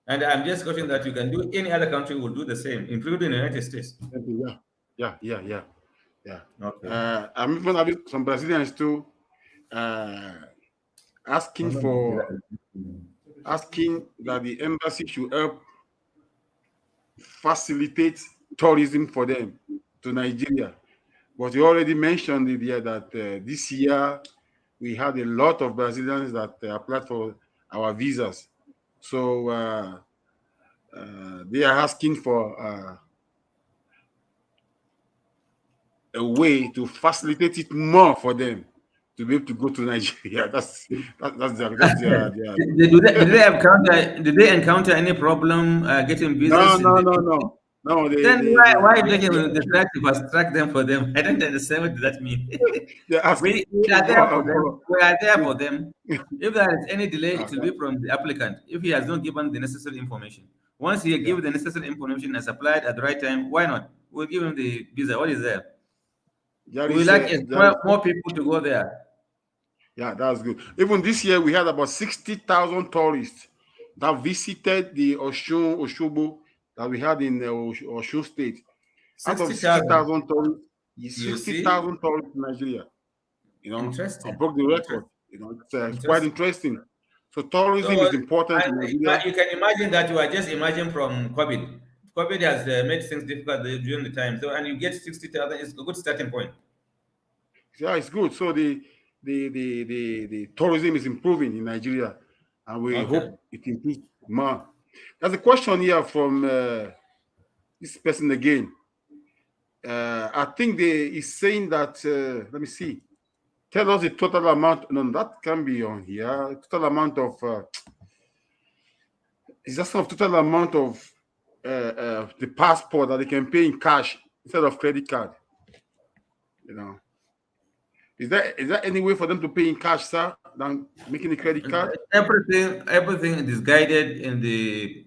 And I'm just questioning that you can do any other country will do the same, including the United States. Yeah. Yeah. Yeah. Yeah. Yeah. Okay. I'm even having some Brazilians too uh, asking that the embassy should help facilitate tourism for them to Nigeria. But you already mentioned it here that this year we had a lot of Brazilians that applied for our visas. So they are asking for a way to facilitate it more for them to be able to go to Nigeria. That's their Did they encounter any problem getting no, visas? no, no, no. No, Then why did they try to fast track them for them? I don't understand what does that mean. they're asking We are there for them. for We are there for them. If there is any delay, it will okay. be from the applicant if he has not given the necessary information. Once he Yeah. gives the necessary information and supplied at the right time, why not? We'll give him the visa. What is there? There We is like there is more people to go there. yeah, that's good. Even this year we had about 60,000 tourists that visited the Oshobo that we had in Osun State. Out of the 60,000. 60,000 tourists, You see? 60,000 tourists in Nigeria. I Interesting. broke the record. Interesting. It's quite Interesting. interesting. So tourism So is important in Nigeria. you can imagine that you are just imagine from COVID. COVID has made things difficult during the time. So and you get 60,000 is a good starting point. Yeah, it's good. So the tourism is improving in Nigeria, and we Okay. hope it improves more. There's a question here from this person again. I think he's saying that. Let me see. Tell us the total amount. No, that can be on here. Total amount of. Is that some total amount of the passport that they can pay in cash instead of credit card? You know. Is there any way for them to pay in cash, sir, than making a credit card? Everything is guided in the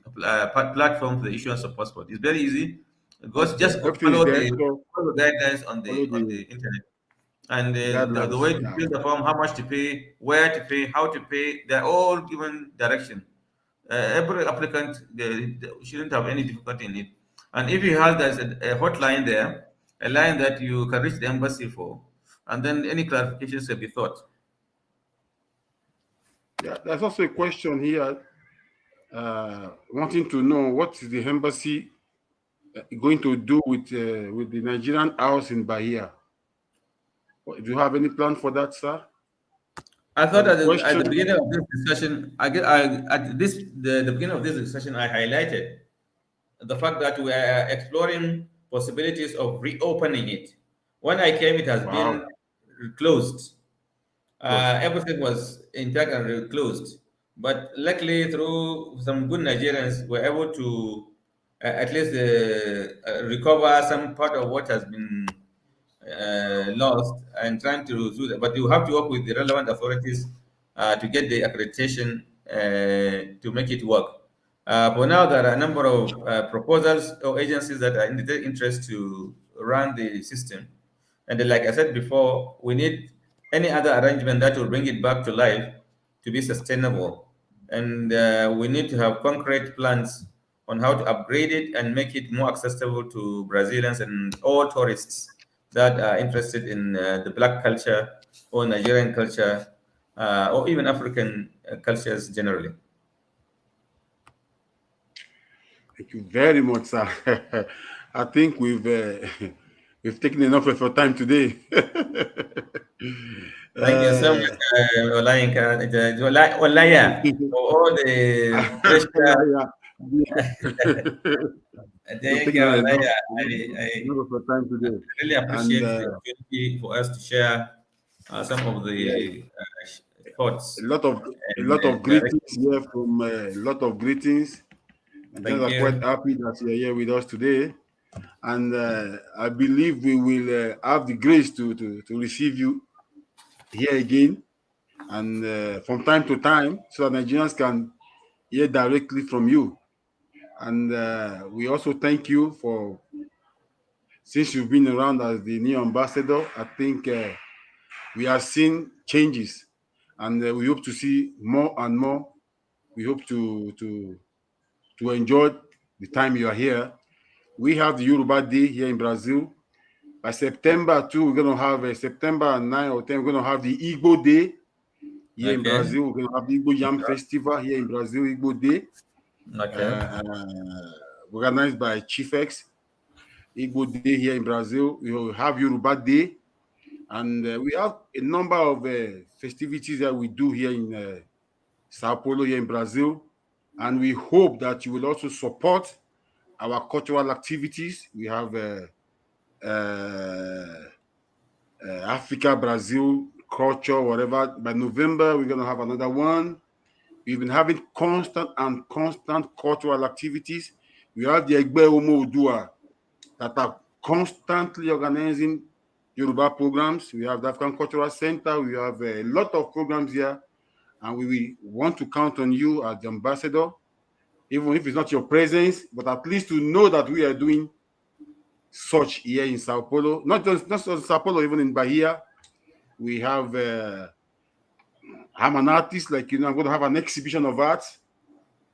platform for the issuance of passport. It's very easy. Because Okay, just everything is there. So follow the guidelines on follow the the internet. And the guidelines. way to Yeah. fill the form, how much to pay, where to pay, how to pay, they're all given direction. Every applicant they shouldn't have any difficulty in it. And if you have there's a hotline there, a line that you can reach the embassy for, and then any clarifications can be thought. Yeah. There's also a question here wanting to know what is the embassy going to do with the Nigerian house in Bahia. Do you have any plan for that, sir? I thought There's a at question. the beginning of this discussion, the beginning of this discussion, I highlighted the fact that we are exploring possibilities of reopening it. When I came, it has Wow. been closed. Close. Everything was intact and closed. But luckily, through some good Nigerians, were able to at least recover some part of what has been lost and trying to do that. But you have to work with the relevant authorities to get the accreditation to make it work. For now, there are a number of proposals or agencies that are in the interest to run the system. And like I said before, we need any other arrangement that will bring it back to life to be sustainable. And we need to have concrete plans on how to upgrade it and make it more accessible to Brazilians and all tourists that are interested in the Black culture or Nigerian culture or even African cultures generally. Thank you very much, sir. I think we've taken enough of your time today. Thank you so much, Olaiya, Olaiya, for all the pressure. Yeah, we've Adeyinka, taken enough, Olaiya, enough of your time today, really and appreciate the opportunity for us to share some of yeah, the thoughts a lot of and greetings directions. here from a lot of greetings. Nigerians Thank are quite you. happy that you're here with us today, and I believe we will have the grace to receive you here again, and from time to time, so that Nigerians can hear directly from you. And we also thank you for, since you've been around as the new ambassador. I think we have seen changes, and we hope to see more and more. We hope to enjoy the time you are here. We have the Yoruba Day here in Brazil. By September 2, we're going to have September 9 or 10, we're going to have the Igbo Day here in Okay. Brazil. We're going to have the Igbo Yam Festival here in Brazil, Igbo Day, Okay. organized by Chief X. Igbo Day here in Brazil. We will have Yoruba Day, and we have a number of festivities that we do here in Sao Paulo, here in Brazil. And we hope that you will also support our cultural activities. We have Africa, Brazil, culture, whatever. By November, we're going to have another one. We've been having constant cultural activities. We have the Egbe Omo Odua that are constantly organizing Yoruba programs. We have the African Cultural Center. We have a lot of programs here, and we want to count on you as the ambassador, even if it's not your presence, but at least to know that we are doing such here in Sao Paulo. Not just Sao Paulo, even in Bahia. We have I'm an artist, like, I'm going to have an exhibition of art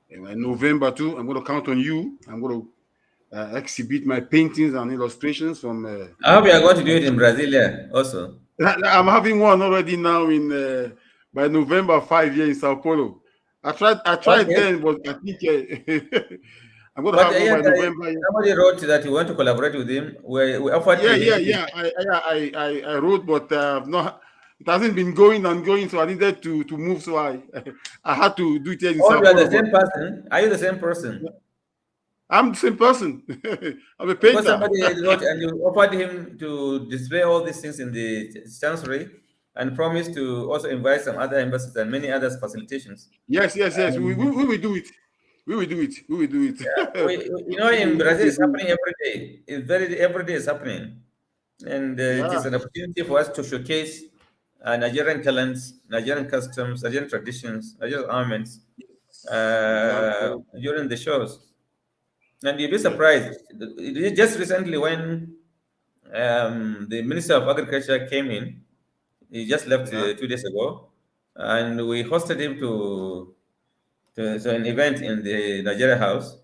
in November too. I'm going to count on you. I'm going to exhibit my paintings and illustrations from. I hope you are going to do it in Brasilia also. I'm having one already now in by November 5 here in Sao Paulo. I tried Okay. then, but I think I'm going to But have one yeah, by November. somebody wrote that you want to collaborate with him. We offered Yeah, to yeah, him to. yeah. I wrote, but not. It hasn't been going and going, so I needed to move. So I had to do it here in Oh, Sao you are Paulo. the But same person? Are you the same person? I'm the same person. I'm a Because painter. somebody wrote and you offered him to display all these things in the chancery and promised to also invite some other embassies and many others facilitations. Yes, yes, yes. Um, We will do it. We will do it. We will do it. in We Brazil, will it's do it. happening every day. It's very every day is happening, and it is Yeah. an opportunity for us to showcase Nigerian talents, Nigerian customs, Nigerian traditions, Nigerian armaments Exactly. during the shows. And you'll be Yeah. surprised. Just recently, when the Minister of Agriculture came in, he just left Yeah. 2 days ago, and we hosted him to an event in the Nigerian House.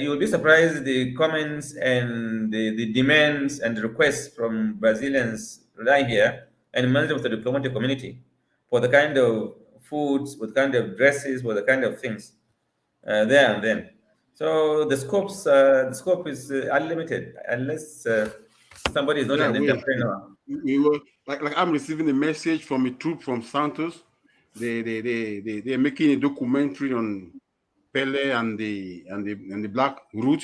You will be surprised the comments and the demands and requests from Brazilians lying here and members of the diplomatic community for the kind of foods, for the kind of dresses, for the kind of things there and then. So the scope is unlimited unless somebody is not Yeah. an entrepreneur. We were like I'm receiving a message from a troop from Santos. They're making a documentary on Pele and the Black Root.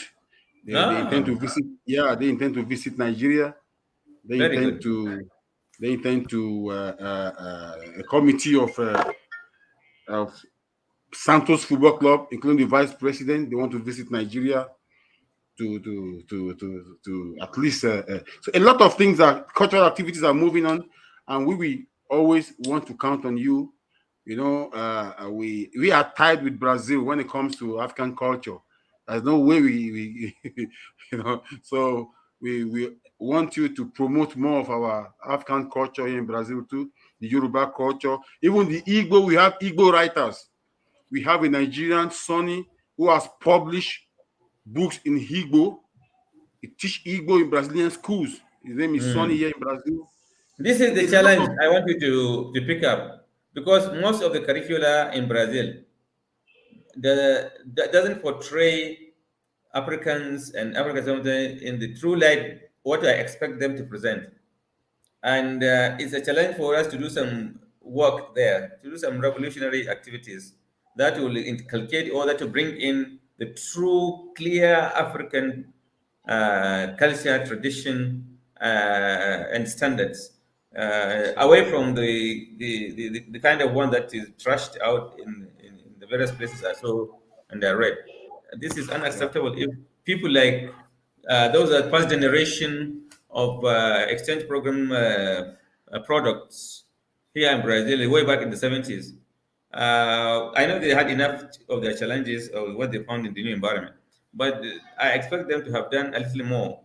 They intend Ah, to visit. Yeah, they intend to visit Nigeria. They very intend good. to. They intend to a committee of Santos Football Club, including the vice president. They want to visit Nigeria to at least. So a lot of things are cultural activities are moving on, and we will always want to count on you. You know, we are tied with Brazil when it comes to African culture. There's no way we you know. So we want you to promote more of our African culture here in Brazil too, the Yoruba culture, even the Igbo. We have Igbo writers. We have a Nigerian Sonny who has published books in Igbo. He teach Igbo in Brazilian schools. His name is Sonny Mm. here in Brazil. This is the A lot challenge of I want you to pick up because most of the curricula in Brazil that doesn't portray Africans and Africans in the true light what I expect them to present. And it's a challenge for us to do some work there, to do some revolutionary activities that will inculcate or that to bring in the true, clear African culture, tradition, and standards, away from the kind of one that is trashed out in the various places I saw and I read. This is yeah, unacceptable. If people like those are first generation of exchange program products here in Brazil way back in the 70s. I know they had enough of their challenges of what they found in the new environment, but I expect them to have done a little more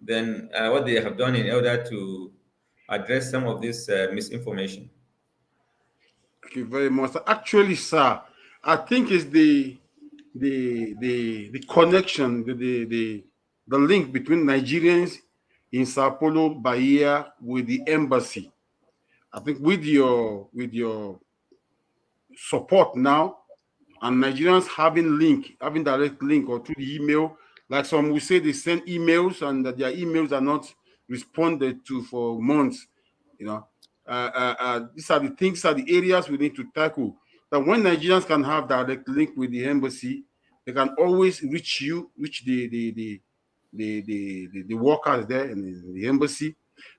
than what they have done in order to address some of this misinformation. thank you very much. Actually, sir, I think it's the connection, the link between Nigerians in Sao Paulo, Bahia, with the embassy. I think with your support now, and Nigerians having direct link or through the email. Like some will say they send emails and that their emails are not responded to for months. You know, these are the things, are the areas we need to tackle. That when Nigerians can have direct link with the embassy, they can always reach the workers there in the embassy.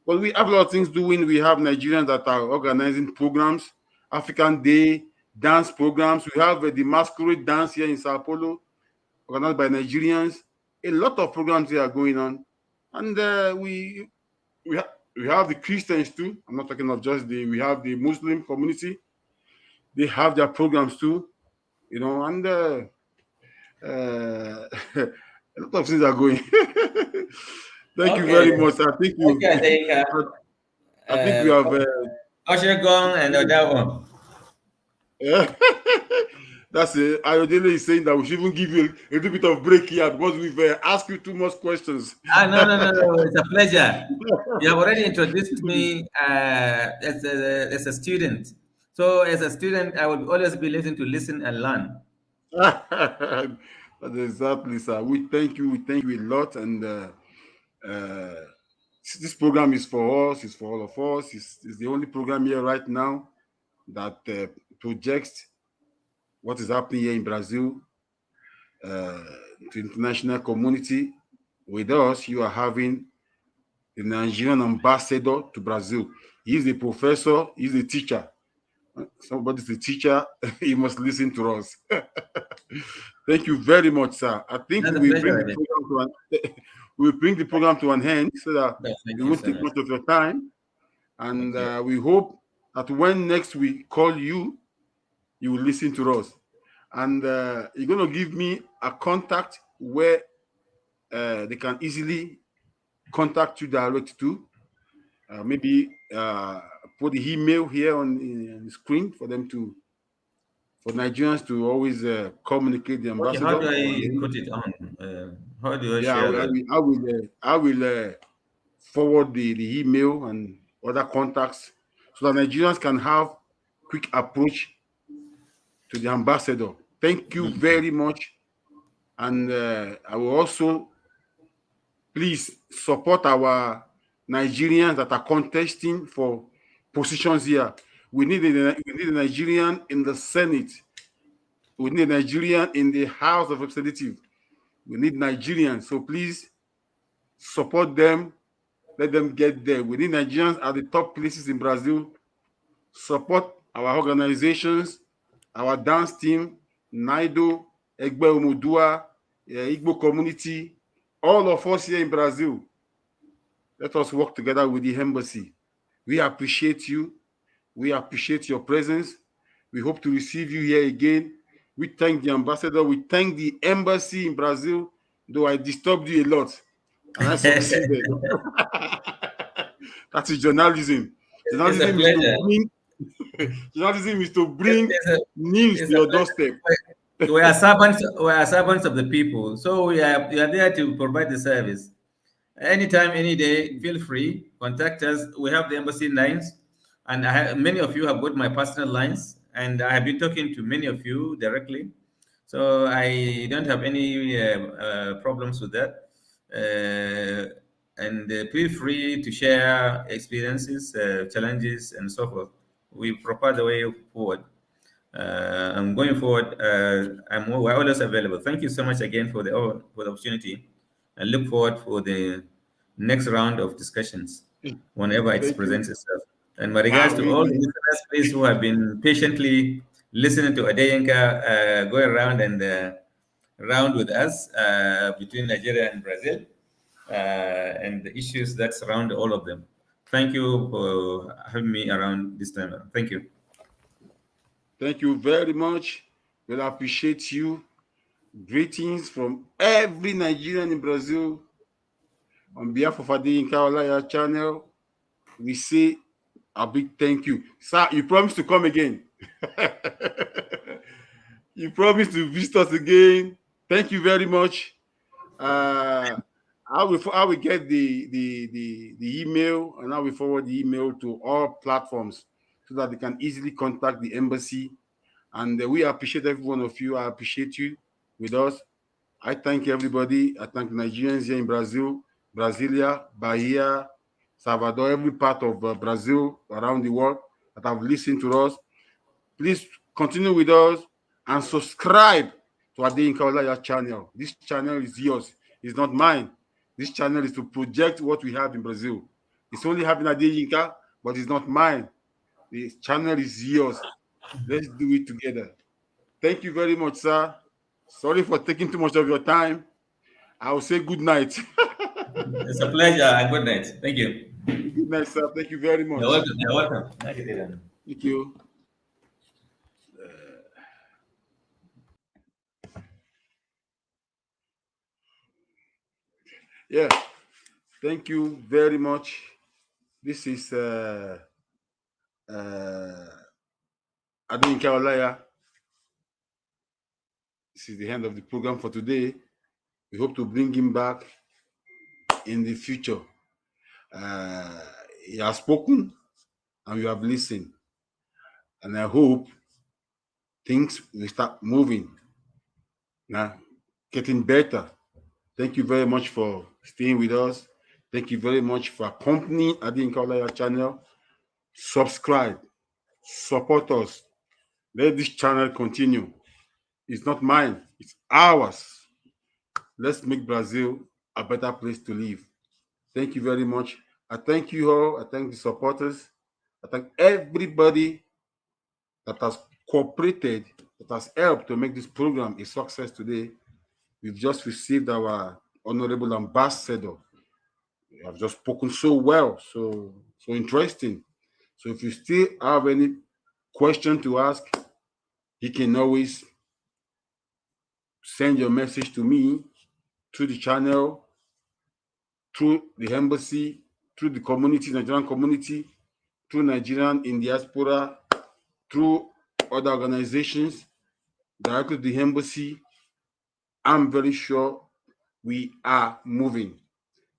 But we have a lot of things doing. We have Nigerians that are organizing programs, African Day, dance programs. We have the masquerade dance here in Sao Paulo, organized by Nigerians. A lot of programs here are going on, and we have the Christians too. I'm not talking of just the. We have the Muslim community. They have their programs too, you know, and a lot of things are going. Thank you Okay, very much. I think you. okay, Adeyinka. I think we have. Usher Gong and that one. That's it. Ayodele is saying that we should even give you a little bit of break here because we've asked you too much questions. No, no, no, no. It's a pleasure. You have already introduced me as a student. So, as a student, I will always be listening to listen and learn. That's exactly, sir. We thank you. We thank you a lot. And uh, this program is for us. It's for all of us. It's the only program here right now that projects what is happening here in Brazil uh, to international community. With us, you are having the Nigerian ambassador to Brazil. He's a professor. He's a teacher. Somebody's a teacher. He must listen to us. Thank you very much, sir. I think That's a we bring pleasure, the Ade. program to we bring the program to an end so that Yes, it thank you won't so take much. much of your time. And Okay. we hope that when next we call you, you will listen to us. And you're going to give me a contact where they can easily contact you direct to. Maybe put the email here on the screen for them to, for Nigerians to always communicate the Okay, ambassador how do or I the put it embassy. on? How do I Yeah, share that? I will forward the email and other contacts so that Nigerians can have quick approach to the ambassador. Thank you Mm. very much, and I will also please support our Nigerians that are contesting for positions here. We need a Nigerian in the Senate. We need Nigerian in the House of Representatives. We need Nigerians. So please support them. Let them get there. We need Nigerians at the top places in Brazil. Support our organizations, our dance team, NAIDO, Egbe Umudua, Igbo community, all of us here in Brazil. Let us work together with the embassy. We appreciate you. We appreciate your presence. We hope to receive you here again. We thank the ambassador. We thank the embassy in Brazil, though I disturbed you a lot and I succeeded. That is journalism. It's a pleasure. Journalism is to bring It's a, news to it's a your pleasure. doorstep. We are servants. We are servants of the people. So we are there to provide the service. Anytime, any day, feel free. Contact us. We have the embassy lines, and many of you have got my personal lines, and I have been talking to many of you directly. So I don't have any problems with that. And feel free to share experiences, challenges, and so forth. We prepare the way forward. And going forward, we're always available. Thank you so much again for the opportunity, and look forward for the next round of discussions whenever it Thank you. presents itself. And my regards to all the listeners, please, who have been patiently listening to Adeyinka go around and round with us between Nigeria and Brazil and the issues that surround all of them. Thank you for having me around this time. Thank you. Thank you very much. We'll appreciate you. Greetings from every Nigerian in Brazil. On behalf of Adeyinka Olaiya channel, we say a big thank you. Sir, you promised to come again. You promised to visit us again. Thank you very much. I will get the email, and I will forward the email to all platforms so that they can easily contact the embassy. And we appreciate every one of you. I appreciate you with us. I thank everybody. I thank Nigerians here in Brazil, Brasilia, Bahia, Salvador, every part of Brazil, around the world that have listened to us. Please continue with us and subscribe to Adeyinka Olaiya channel. This channel is yours. It's not mine. This channel is to project what we have in Brazil. It's only having Adeyinka, but it's not mine. The channel is yours. Let's do it together. Thank you very much, sir. Sorry for taking too much of your time. I will say good night. It's a pleasure and good night. Thank you. Good night, sir. Thank you very You're much. welcome. You're welcome. Thank you. Thank you. Yeah. Thank you very much. This is Adeyinka Olaiya. This is the end of the program for today. We hope to bring him back in the future. He has spoken and you have listened. And I hope things will start moving now, getting better. Thank you very much for staying with us. Thank you very much for accompanying Adeyinka Olaiya channel. Subscribe, support us. Let this channel continue. It's not mine, it's ours. Let's make Brazil a better place to live. Thank you very much. I thank you all. I thank the supporters. I thank everybody that has cooperated, that has helped to make this program a success today. We've just received our honorable ambassador. You have just spoken so well, so interesting. So if you still have any question to ask, you can always send your message to me through the channel, through the embassy, through the community, Nigerian community, through Nigerian in diaspora, through other organizations, directly to the embassy. I'm very sure we are moving.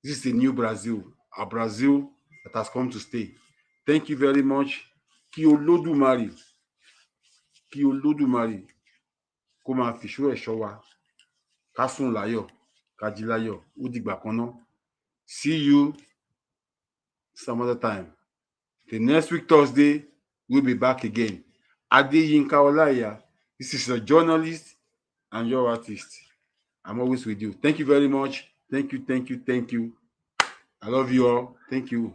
This is a new Brazil, a Brazil that has come to stay. Thank you very much. Kí Olódùmarè, kí Olódùmarè kó máa fìṣó ẹ̀ṣọ́ wa, ká sùn láyọ̀, ká jí láyọ̀, ó dìgbà kan náà. See you some other time. The next week, Thursday, we'll be back again. Adeyinka Olaiya This is a journalist and your artist. I'm always with you. Thank you very much. Thank you. I love you all. Thank you.